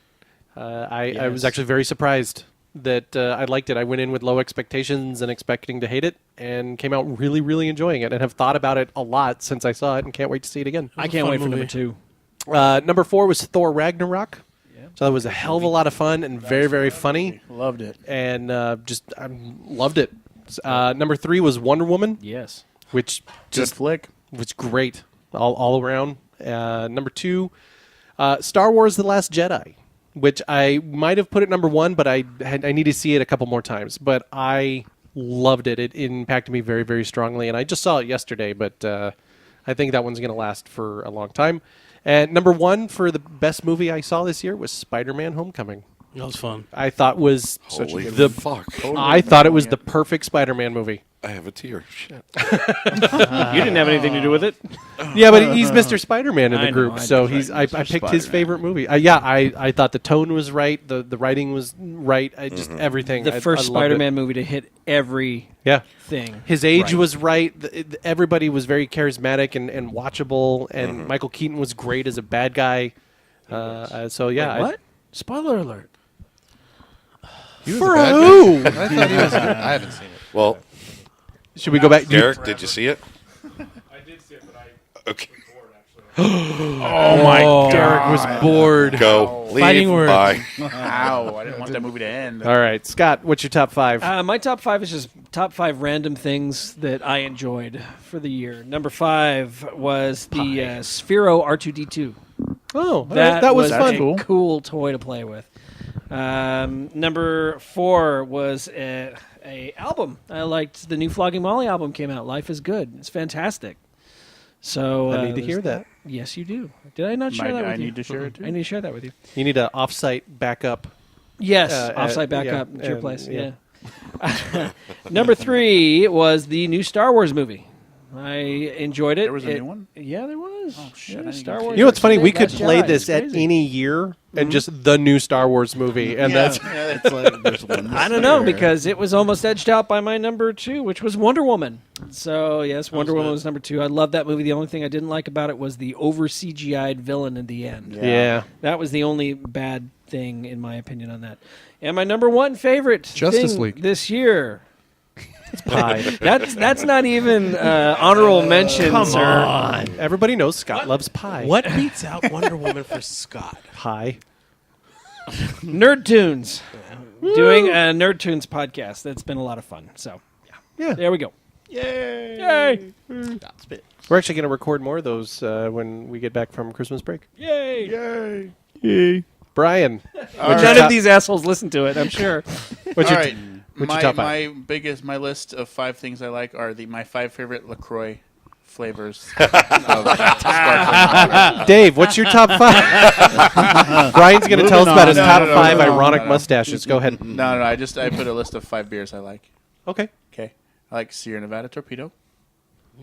I was Yes. actually very surprised that I liked it. I went in with low expectations and expecting to hate it, and came out really, really enjoying it, and have thought about it a lot since I saw it, and can't wait to see it again. I a can't fun wait for movie. number 2. Number 4 was Thor Ragnarok. So that was a hell of a lot of fun and very, very funny, Loved it. and just I loved it. Number 3 was Wonder Woman, Yes. which Just flick. was great all around. Number 2, Star Wars: The Last Jedi, which I might have put at number 1, but I need to see it a couple more times. But I loved it. It impacted me very, very strongly, and I just saw it yesterday. But I think that one's going to last for a long time. And number 1 for the best movie I saw this year was Spider-Man: Homecoming. That was fun. I thought was Holy the fuck! I thought it was the perfect Spider-Man movie. I have a tear. Shit. You didn't have anything to do with it. Yeah, but he's Mr. Spider-Man in the I know, group, I so know. I picked his favorite movie. I thought the tone was right, the writing was right, just everything. The first I loved it. Spider-Man movie to hit every Yeah, thing. his age was right. Everybody was very charismatic and watchable, and Michael Keaton was great as a bad guy. So yeah, What? Spoiler alert. He was For a bad who? guy. I thought he was good. I haven't seen it. Well, Should we go back? Derek, did you see it? I did see it, but I Okay. was bored actually. Oh my god. Derek was bored. Go. Leave. Fighting words. Bye. Ow! I didn't want that movie to end. All right, Scott, what's your top 5? My top 5 is just top 5 random things that I enjoyed for the year. Number 5 was the Sphero R2D2. Oh, that was a fun. cool toy to play with. Number 4 was a album. I liked the new Flogging Molly album came out. Life is Good. It's fantastic. So I need to hear there's that. Yes, you do. Did I not share that with I you? need to share it too. I need to share that with you. You need an offsite backup. Yes, yeah, offsite backup at your and- place. yeah. Yeah. Number 3 was the new Star Wars movie. I enjoyed it. There was a new one? Yeah, there was. Oh, shit, I Yeah, didn't Star get Wars. You know what's funny? We Last could play Jedi. this It's at crazy. any year and just the new Star Wars movie, and that's it's like there's one. I don't know because it was almost edged out by my number 2, which was Wonder Woman. So yes, Wonder Woman was number 2. I love that movie. The only thing I didn't like about it was the over CGI'd villain in the end. yeah. That was the only bad thing in my opinion on that. And my number 1 favorite Justice thing League. this year. Pie. That's not even honorable mention, sir. Everybody knows Scott loves pie. What beats out Wonder Woman for Scott? Pie? Nerd Tunes. Doing a Nerd Tunes podcast. That's been a lot of fun. So, Yeah. there we go. Yay! Yay! We're actually going to record more of those when we get back from Christmas break. Yay! Yay! Brian, None of these assholes listen to it, I'm sure. what's All your right. what's your top 5? My list of 5 things I like are my 5 favorite LaCroix flavors. of sparkling. Dave, what's your top 5? Brian's going to tell us about his No, top no, 5 no, no, ironic no. mustaches. Go ahead. No, I put a list of 5 beers I like. Okay. Okay, I like Sierra Nevada Torpedo.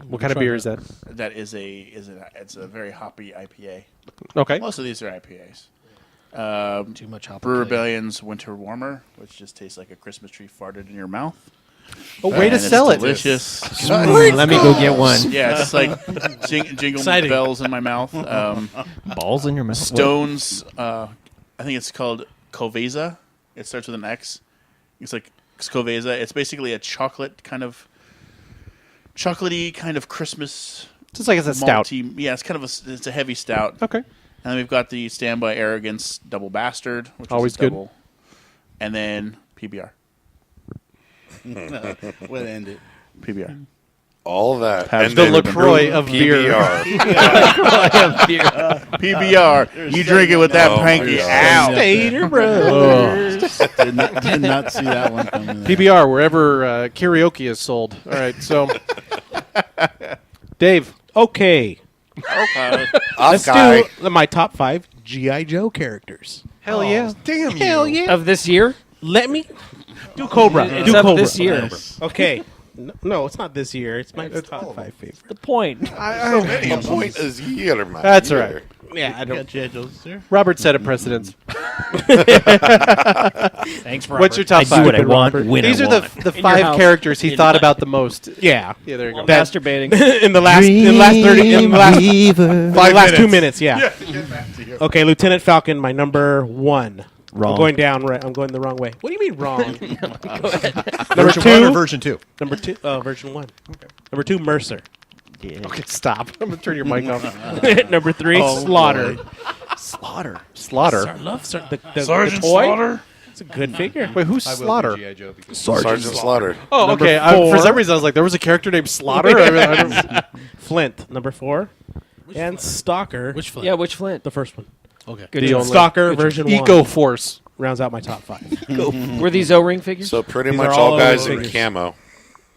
What kind of beer is that? That is it's a very hoppy IPA. Okay. Most of these are IPAs. Too much hop. Brew Rebellion's Winter Warmer, which just tastes like a Christmas tree farted in your mouth. Oh, way to And sell it's it. delicious. Let me go get one. Yeah, it's like jingle Exciting. bells in my mouth. Balls in your mouth. Stones, I think it's called Coveza. It starts with an X. It's like Coveza. It's basically a chocolatey kind of Christmas. Just like it's a stout. malty- Yeah, it's a heavy stout. Okay. And then we've got the Standby Arrogance Double Bastard, which Always is a good. double. And then PBR. We'll end it. PBR. All that. Have And The then LaCroix of beer. PBR. PBR. You drink it with that Oh, my panky God. out. Stater Brothers. Did not see that one coming. there. PBR, wherever karaoke is sold. All right, so Dave. Okay. Off Let's guy. do my top 5 G.I. Joe characters. Hell yeah. Damn you. Hell yeah. Of this year? Let me do Cobra. It's do up Cobra. this year. Okay. No, it's not this year. It's my top 5 favorite. The point. The point is here, man. That's all right. Yeah, I don't. Robert set a precedence. Thanks for What's your top I five? do what I want when These I are want. the In your five house. characters he thought about the most. Yeah. Yeah, there you go. That- Masturbating. in the last 30 in the last 2 minutes, yeah. Okay, Lieutenant Falcon, my number 1. Wrong. I'm going down right. I'm going the wrong way. What do you mean wrong? Number Version 1 or version 2? Number 2. Version 1. Number 2, Mercer. Yeah. Okay, stop. I'm gonna turn your mic off. Number 3, Slaughter. Slaughter. Slaughter. Love the toy. It's a good figure. Wait, who's Slaughter? Sergeant Slaughter. Oh, Number okay. For 4. some reason, I was like, there was a character named Slaughter. I don't- Flint, number 4. And Stalker, Which Flint? Yeah, which Flint? the first one. Okay. The only- Stalker version 1 Eco Force. rounds out my top 5. Were these O-ring figures? So pretty These much are all all guys figures. in camo.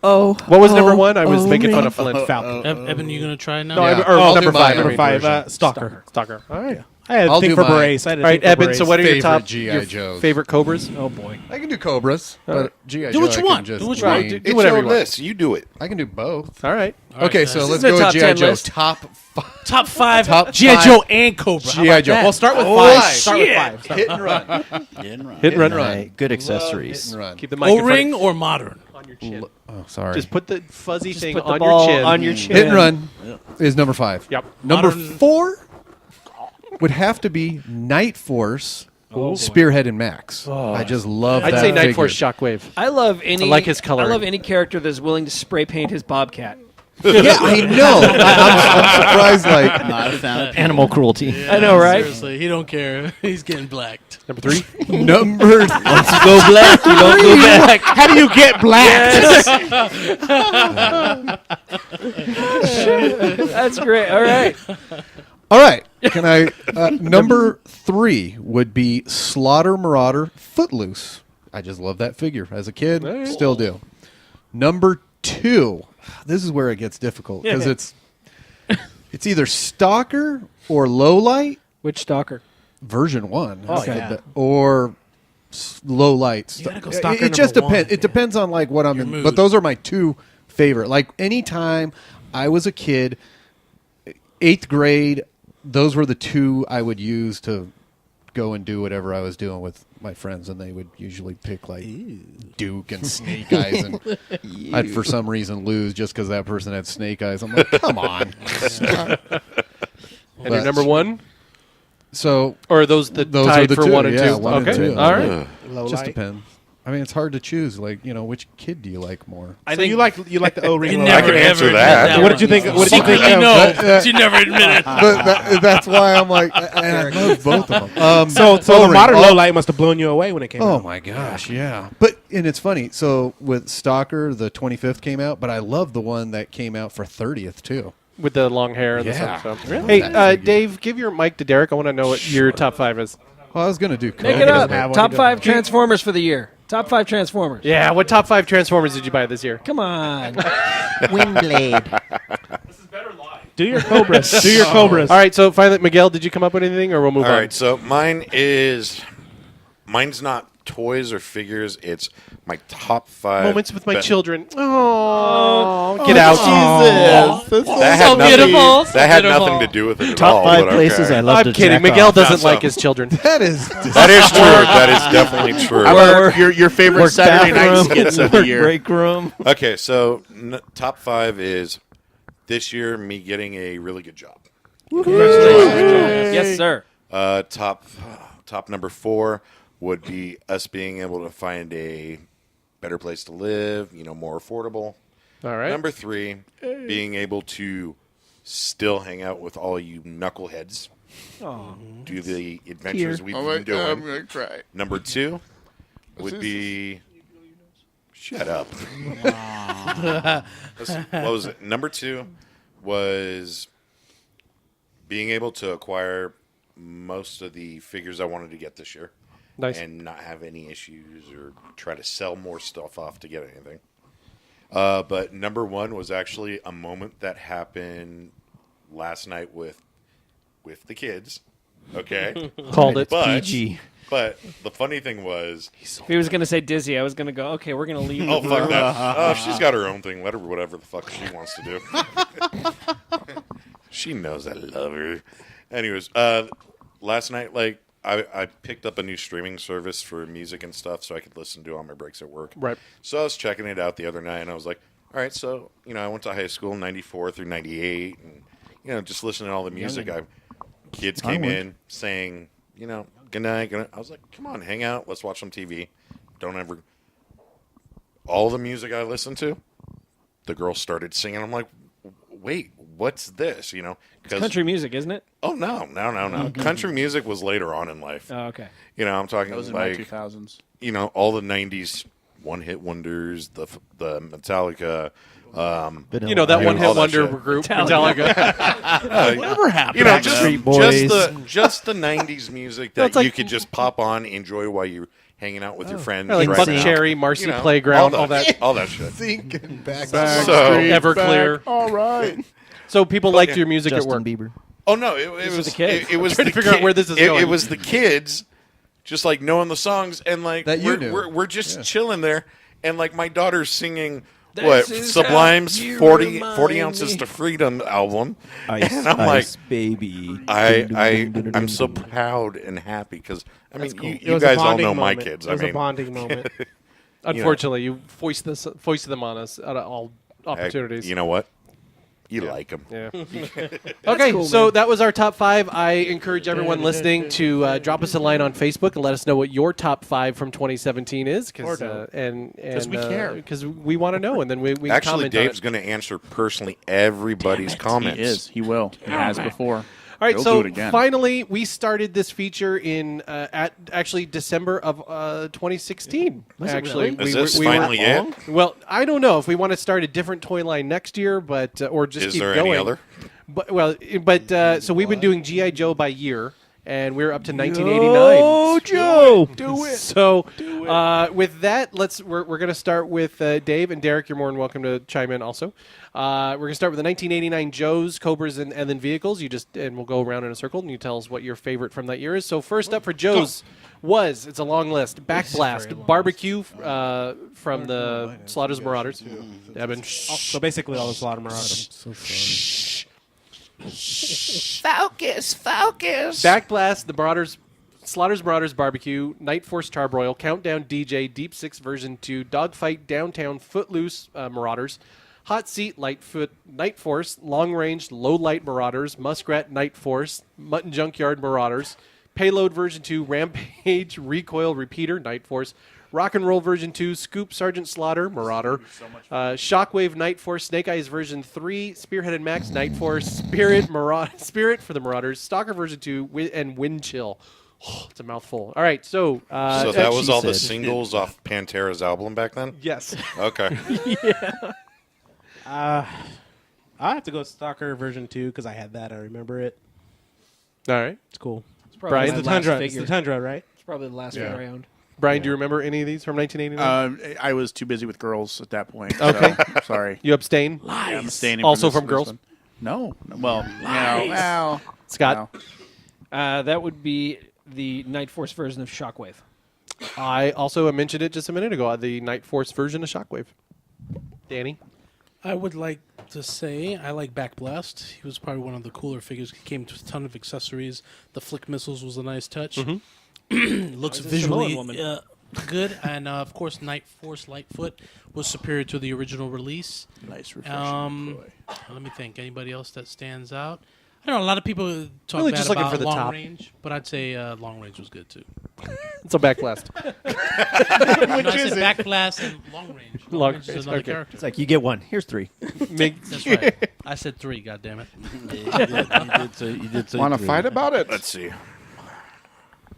Oh. What was number 1? I was making fun of Flint. Falcon. Evan, you gonna try now? No, Yeah. or I'll number do 5. mine. Number 5, Stalker. Stalker. All right. I had a I'll thing do for mine. berets. I had a All right, thing for Eben. berets. So what are your Favorite top G.I. your Joes. favorite Cobras? Oh boy. I can do Cobras, but G.I. Do Joe what you I can want. just Do what you wing. want. Do It's whatever your you want. list. You do it. I can do both. All right. Okay, nice. so This let's is a go top with G.I. 10 Joe. list. Top Top 5 Top G.I. five. Joe and Cobra. How G.I. about Joe. that? Well, start with Oh, 5. shit. Start with 5. hit and run. Hit and run. Right. Good accessories. Hit and run. Keep the mic in front O-ring or modern? on your chin. Oh, sorry. Just put the fuzzy thing Put the on ball your chin. on your chin. Hit and run is number 5. Yep. Number Modern- 4 would have to be Night Force, Spearhead and Max. I just love I'd that say Night figure. Force Shockwave. I love any. I like his coloring. I love any character that's willing to spray paint his bobcat. Yeah, I know. I'm surprised. Like, Not a fan of Animal cruelty. I know, right? Seriously, he don't care. He's getting blacked. Number 3. number Once you go black, you don't go back. How do you get black? That's great. All right. All right. Can I? Number 3 would be Slaughter Marauder Footloose. I just love that figure as a kid. Still do. Number 2. This is where it gets difficult because it's either Stalker or Lowlight Which stalker? version 1. Oh, That's the yeah. or Lowlight. You gotta go Stalker It just number depends. one. It depends on like what I'm Your in. mood. But those are my 2 favorite. Like anytime I was a kid, 8th grade, those were the 2 I would use to go and do whatever I was doing with my friends, and they would usually pick like Duke and Snake Eyes, and I'd for some reason lose just because that person had Snake Eyes. I'm like, come on. And your But- number 1? So Or are those Those tied are the for 2, 1 and 2? yeah, 1 and Okay. 2. All right. Low just light. depends. I mean, it's hard to choose. Like, which kid do you like more? I So think you like the O-ring. You low never can light. answer ever that. admit What did you think? one. What did you think? Secretly, of- no. But, You never admit it. but that's why I'm like, and I love both of them. So the O-ring. modern Oh, low light must have blown you away when it came Oh out. my gosh, yeah. And it's funny. So with Stalker, the 25th came out, but I love the one that came out for 30th too. With the long hair and Yeah. the stuff. Really? Hey, That figure. Dave, give your mic to Derek. I want to know what your top 5 is. Well, I was gonna do. Make Cobra, it up. but- have one, Top you 5 don't. Transformers for the year. Top 5 Transformers. Yeah, what top 5 Transformers did you buy this year? Come on. Windblade. This is better live. Do your Cobras. Do your Cobras. All right, so finally, Miguel, did you come up with anything, or we'll move All on? right, so mine's not toys or figures. It's my top 5 Moments with my be- children. Oh, get out. That had So nothing, beautiful, so That had beautiful. nothing to do with it at Top all. 5 but places okay. I love to I'm kidding. jack Miguel off. doesn't That's like up. his children. That is. That is true. That is definitely true. Or your favorite Work Saturday night bathroom, skits of the work year. break room. Okay, so top 5 is this year me getting a really good job. Yes, sir. Top number 4 would be us being able to find a better place to live, more affordable. All right. Number 3, being able to still hang out with all you knuckleheads. Do the adventures we've been doing. gonna cry. Number 2 would be Shut up. What was it? Number 2 was being able to acquire most of the figures I wanted to get this year. Nice. And not have any issues or try to sell more stuff off to get anything. But number 1 was actually a moment that happened last night with the kids. Okay? Called it. But the funny thing was... If he was going to say Dizzy, I was going to go, okay, we're going to leave. Oh, fuck that. Oh, she's got her own thing. Let her whatever the fuck she wants to do. She knows I love her. Anyways, last night, like, I picked up a new streaming service for music and stuff so I could listen to it on my breaks at work. Right. So I was checking it out the other night, and I was like, all right, so, I went to high school in 94 through 98, and, just listening to all the music. Kids came in saying, good night. I was like, come on, hang out. Let's watch some TV. Don't ever... All the music I listened to, the girl started singing. I'm like, wait, what's this? It's country music, isn't it? Oh, no. Country music was later on in life. Oh, okay. I'm talking That was in like, the 2000s. All the 90s one-hit wonders, the Metallica... that one-hit all that wonder shit. group, Metallica. Whatever happened? Just the 90s music that like- you could just pop on, enjoy while you're hanging out with your friends. Like Buck right now. Cherry, Marcy Playground, all that. All that shit. Thinking back. So- Everclear. All right. So people liked your music Justin at work. Bieber. Oh no, it was the kids. It was trying to the figure out where this is going. It was the kids, just like knowing the songs and like That you knew. we're just chilling there, and like my daughter's singing is Sublime's how you 40 remind ounces me. to freedom album, Ice, and I'm ice, baby. I'm so proud and happy because I mean It you was a guys all bonding know my moment. kids. It was I mean, a bonding moment. Unfortunately, you foisted them on us at all opportunities. you know what? You like them. Yeah. Okay, so that was our top 5. I encourage everyone listening to drop us a line on Facebook and let us know what your top 5 from 2017 is, Or don't. and we care. because we want to know, and then we Actually, comment Dave's on it. going to answer personally everybody's comments. He is. He will. He has before. All right, He'll so do it again. finally we started this feature in at actually December of 2016. Actually, really? Is this finally it? Well, I don't know if we want to start a different toy line next year, but or just Is keep there going. any other? But so we've been doing GI Joe by year, and we're up to 1989. Oh, Joe! Do it. So with that, we're going to start with Dave and Derek. You're more than welcome to chime in also. We're going to start with the 1989 Joes, Cobras, and then vehicles. And we'll go around in a circle, and you tell us what your favorite from that year is. So first up for Joes it's a long list. Backblast, Barbecue from the Slaughter's Marauders. Devin, So basically all the Slaughter Marauders. Focus. Backblast, the Marauders, Slaughter's Marauders Barbecue, Night Force Charbroil, Countdown DJ, Deep Six version 2, Dogfight, Downtown, Footloose Marauders, Hot Seat, Lightfoot, Night Force, Long Range, Low Light Marauders, Muskrat, Night Force, Mutton Junkyard Marauders, Payload version 2, Rampage, Recoil, Repeater, Night Force, Rock and Roll version 2, Scoop, Sergeant Slaughter, Marauder, Shockwave, Night Force, Snake Eyes version 3, Spearhead and Max, Night Force, Spirit for the Marauders, Stalker version 2, and Wind Chill. Oh, it's a mouthful. All right, so So that was she all the said. singles off Pantera's album back then? yes. Okay. I have to go Stalker version 2 because I had that. I remember it. All right, It's cool. Brian, It's the Tundra. It's the Tundra, right? It's probably the last one I owned. Brian, do you remember any of these from 1989? I was too busy with girls at that point. Okay. So, sorry. You abstain? Yeah, I'm abstaining Also this- from this girls? one. No. Well, well, Scott? no. That would be the Night Force version of Shockwave. I also mentioned it just a minute ago, the Night Force version of Shockwave. Danny? I would like to say I like Backblast. He was probably one of the cooler figures. He came with a ton of accessories. The flick missiles was a nice touch. Looks Samoan visually woman. good. And, of course, Night Force Lightfoot was superior to the original release. Nice refreshing toy. Let me think. Anybody else that stands out? I don't know. A lot of people talk Really bad just looking about for the Long top. Range, but I'd say Long Range was good, too. It's a Backblast. I said Backblast and Long Range. Long Range Range, is another okay. character. It's like you get one. Here's 3. That's right. I said 3, goddammit. You did say Want to three. fight about it? Let's see.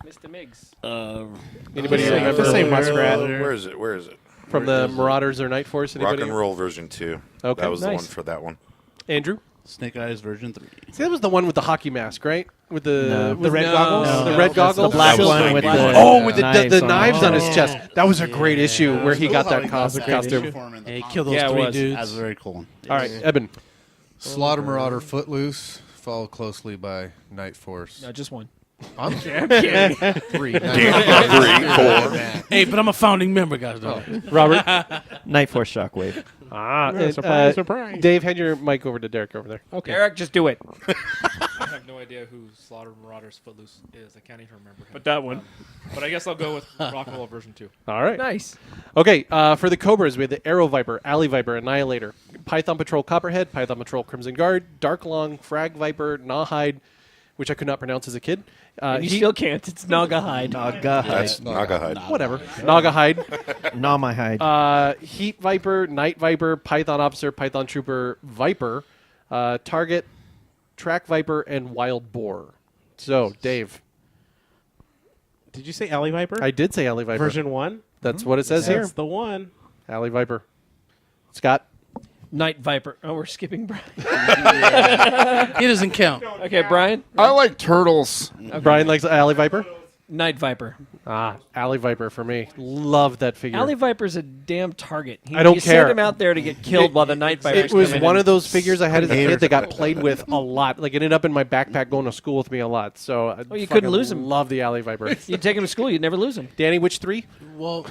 Mr. Miggs. Anybody Yeah, remember? the same Muskrat. Where is it? from the Marauders or Night Force? Rock Anybody? and Roll version 2. Okay, that was the nice. one for that one. Andrew? Snake Eyes version 3. See, that was the one with the hockey mask, right? With the No. with The red goggles? No. No. The red That's goggles. the black That was one with 91. the Oh, with the Knives knives on on it. his chest. That was a great issue where he got that costume. Hey, kill those Yeah, it three was. dudes. That's a very cool one. All right, Eben. Slaughter Marauder Footloose, followed closely by Night Force. No, just one. I'm kidding. 3. Damn, 3, 4. Hey, but I'm a founding member, guys. Robert. Night Force Shockwave. Surprise. Dave, hand your mic over to Derek over there. Okay. Eric, just do it. I have no idea who Slaughter Marauders Footloose is. I can't even remember him. But that one. But I guess I'll go with Rock and Roll version 2. All right. Nice. Okay, for the Cobras, we had the Arrow Viper, Alley Viper, Annihilator, Python Patrol Copperhead, Python Patrol Crimson Guard, Dark Long, Frag Viper, Gnawhide, which I could not pronounce as a kid. You still can't. It's Nagahide. That's Nagahide. Whatever. Nagahide. Gnaw my hide. Heat Viper, Night Viper, Python Officer, Python Trooper, Viper, Target, Track Viper, and Wild Boar. So, Dave. Did you say Alley Viper? I did say Alley Viper. Version 1? That's what it says here. That's the one. Alley Viper. Scott. Night Viper. Oh, we're skipping Brian. He doesn't count. Okay, Brian. I like turtles. Brian likes Alley Viper. Night Viper. Alley Viper for me. Love that figure. Alley Viper's a damn target. I don't you care. send him out there to get killed while the Night Viper's It was come in one and- of those figures I had as a kid that got played with a lot. Like, it ended up in my backpack going to school with me a lot. So I you couldn't lose him. Love the Alley Viper. You'd take him to school, you'd never lose him. Danny, which 3? Well,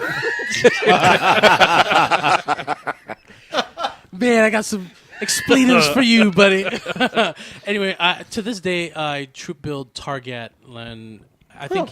man, I got some expletives for you, buddy. Anyway, to this day, I troop build Target, and I think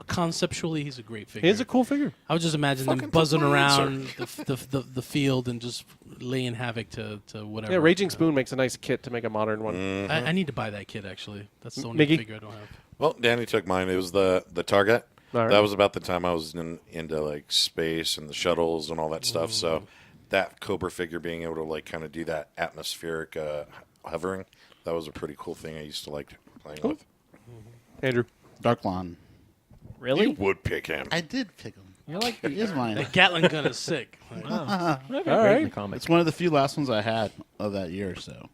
conceptually he's a great figure. He is a cool figure. I would just imagine them buzzing around the field and just laying havoc to whatever. Yeah, Raging Spoon makes a nice kit to make a modern one. I need to buy that kit, actually. That's the only Miggy? figure I don't have. Well, Danny took mine. It was the Target. All right. That was about the time I was into like space and the shuttles and all that stuff. So that Cobra figure being able to like kind of do that atmospheric hovering, that was a pretty cool thing I used to like playing with. Andrew. Dark Lawn. Really? You would pick him. I did pick him. You're like He is mine. The Gatling gun is sick. Like, All In right. the comics. It's one of the few last ones I had of that year, so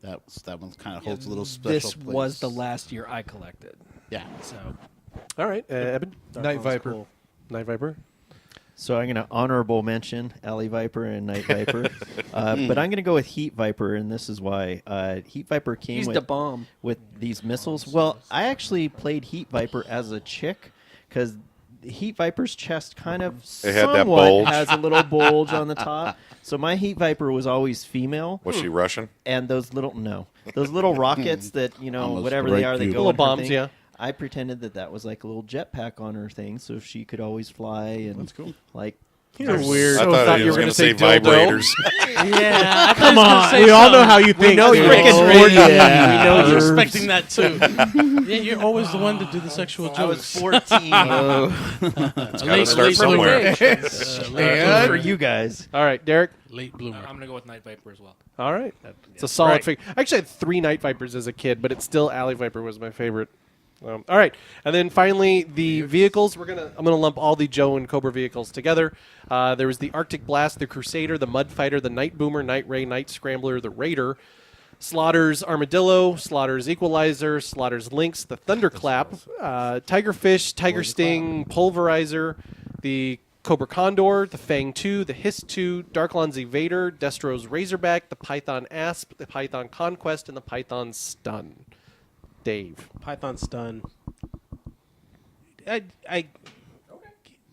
that one kind of holds a little special This place. was the last year I collected. Yeah. So All right. Eben. Night Viper. Night Viper. So I'm going to honorable mention Alley Viper and Night Viper. But I'm going to go with Heat Viper, and this is why. Heat Viper came he's with, the bomb. with these missiles. Well, I actually played Heat Viper as a chick because Heat Viper's chest kind of It had that somewhat bulge. has a little bulge on the top. So my Heat Viper was always female. Was she Russian? And those little rockets that Almost whatever they right are, they through. go Little in her bombs, thing. yeah. I pretended that was like a little jetpack on her thing, so she could always fly and That's cool. like. You're weird. I thought he was going to say dildo. vibrators. yeah, Come on. We all know how you think. know dude. you're freaking Oh, ready. yeah. We know I was you're- expecting that too. Yeah, you're always the one to do the sexual jokes. I was 14. It's got to start somewhere. For you guys. All right, Derek. Late bloomer. I'm going to go with Night Viper as well. All right. It's a solid figure. I actually had 3 Night Vipers as a kid, but it's still Alley Viper was my favorite. All right, and then finally the vehicles. I'm gonna lump all the Joe and Cobra vehicles together. There was the Arctic Blast, the Crusader, the Mud Fighter, the Night Boomer, Night Ray, Night Scrambler, the Raider, Slaughter's Armadillo, Slaughter's Equalizer, Slaughter's Lynx, the Thunderclap, Tigerfish, Tiger Sting, Pulverizer, the Cobra Condor, the Fang 2, the Hiss 2, Darklon's Evader, Destro's Razorback, the Python Asp, the Python Conquest, and the Python Stun. Dave. Python Stun. That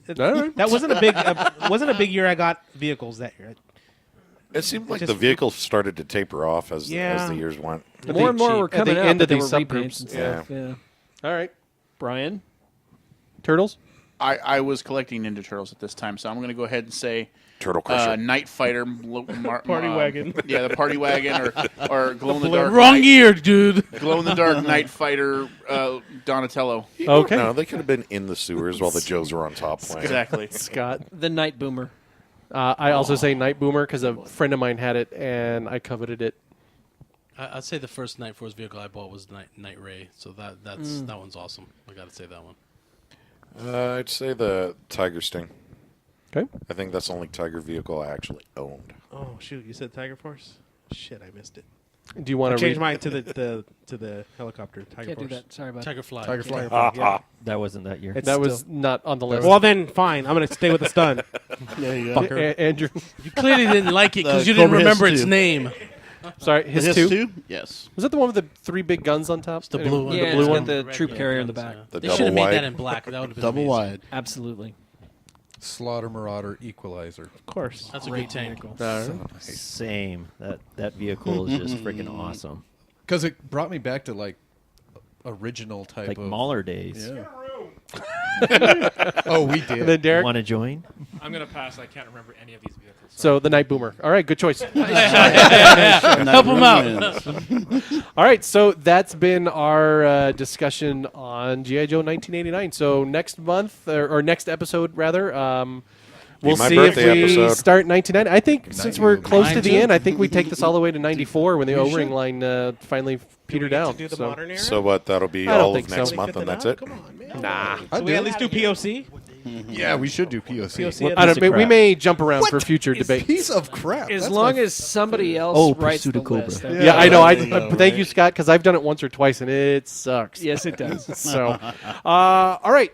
right. wasn't a big year. I got vehicles that year. It seemed like Just- the vehicles started to taper off as Yeah. the years went. More and more were At the coming out, end but of they these were subgroups. repaints and stuff. Yeah. All right. Brian. Turtles? I was collecting Ninja Turtles at this time, so I'm going to go ahead and say Turtle Crusher. Night Fighter, Party wagon. Yeah, the Party Wagon, or glow in the dark. Wrong year, dude. Glow in the dark Night Fighter, Donatello. Okay. No, they could have been in the sewers while the Joes were on top playing. Exactly. Scott. The Night Boomer. I also say Night Boomer because a friend of mine had it and I coveted it. I'd say the first Night Force vehicle I bought was Night Ray, so that one's awesome. I got to say that one. I'd say the Tiger Sting. Okay. I think that's the only Tiger vehicle I actually owned. Oh shoot! You said Tiger Force. Shit, I missed it. Do you I want to changed mine to the helicopter. Tiger Can't do Force. that. Sorry about Tiger Fly. Tiger Fly. Yeah. That wasn't that year. It's That still- was not on the list. Well, then fine. I'm gonna stay with the stun. There you go. Andrew, You clearly didn't like it because The you didn't Cobra remember Hiss its 2. name. sorry, his His two. two? Yes. Was that the one with the 3 big guns on top? the blue one. Yeah, The it's blue got one. the Red troop gun carrier in the guns, back. The They should double have made wide. that in black. That would have been Double amazing. wide. Absolutely. Slaughter Marauder Equalizer. Of course. That's a good tank. Same. That vehicle is just freaking awesome. Because it brought me back to like original type Like of Mauler days. Yeah. Oh, we And did. then Derek. Want to join? I'm gonna pass. I can't remember any of these vehicles. So the Night Boomer. All right, good choice. Help him out. All right, so that's been our discussion on G.I. Joe 1989. So next month, or next episode, rather, we'll my see if birthday we episode. start 1990. I think since we're close to the too. end, I think we take this all the way to 94 when the O-ring line finally petered Do we get out. to do the So- modern era? So what? That'll be I don't all think of so. next Can we month, Fit and that that's up? it. Come on, man. Nah. I'd So we do at it. least do POC. Yeah, we should do POC. POC. I don't, Piece of we crap. may jump around for future debate. Piece of crap. As That's long my- as somebody else Oh, writes Pursuit the of Cobra. list. Yeah, I know. There you go, Thank right? you, Scott, because I've done it once or twice and it sucks. Yes, it does. So, all right.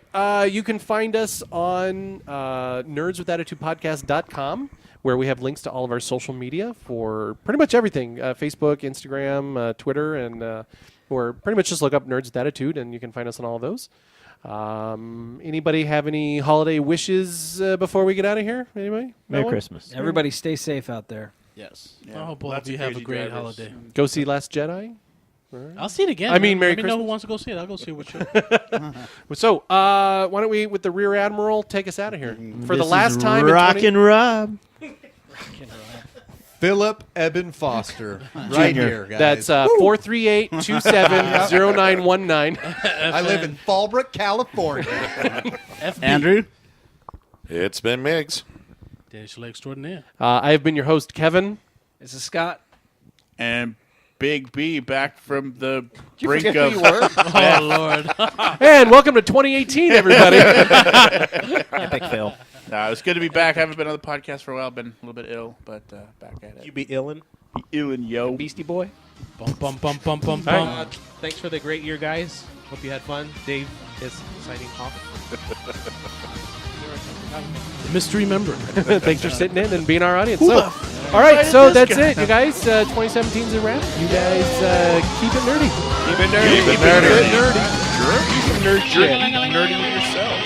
You can find us on nerdswithattitudepodcast.com, where we have links to all of our social media for pretty much everything Facebook, Instagram, Twitter, and or pretty much just look up Nerds with Attitude, and you can find us on all of those. Anybody have any holiday wishes before we get out of here? Anybody? Merry No one? Christmas. Everybody stay safe out there. Yes. I hope all Lots of you of have a crazy great drivers. holiday. Go see Last Jedi. I'll see it again. I mean, man. Merry Let me know who Christmas. wants to go see it. I'll go see it with you. So, why don't we, with the Rear Admiral, take us out of here for the This last is time? in 20 Rockin' Rob. Philip Eben Foster. Right Junior. here, guys. That's 438-270919. I live in Fallbrook, California. Andrew? It's been Miggs. Danish extraordinaire. I have been your host, Kevin. This is Scott. And Big B back from the brink Forget of who you were. Oh Lord. And welcome to 2018, everybody. Epic fail. It's good to be back. I haven't been on the podcast for a while. Been a little bit ill, but back at it. You be illin. Ill and yo. Beastie Boy. Bum bum bum bum bum All bum. Thanks for the great year, guys. Hope you had fun. Dave is signing off. Mystery member. Thanks for sitting in and being our audience. So, all right, so that's it, you guys. 2017's a wrap. You guys keep it nerdy. Keep it nerdy. Keep it nerdy. Keep it nerdy. Nerdy yourself.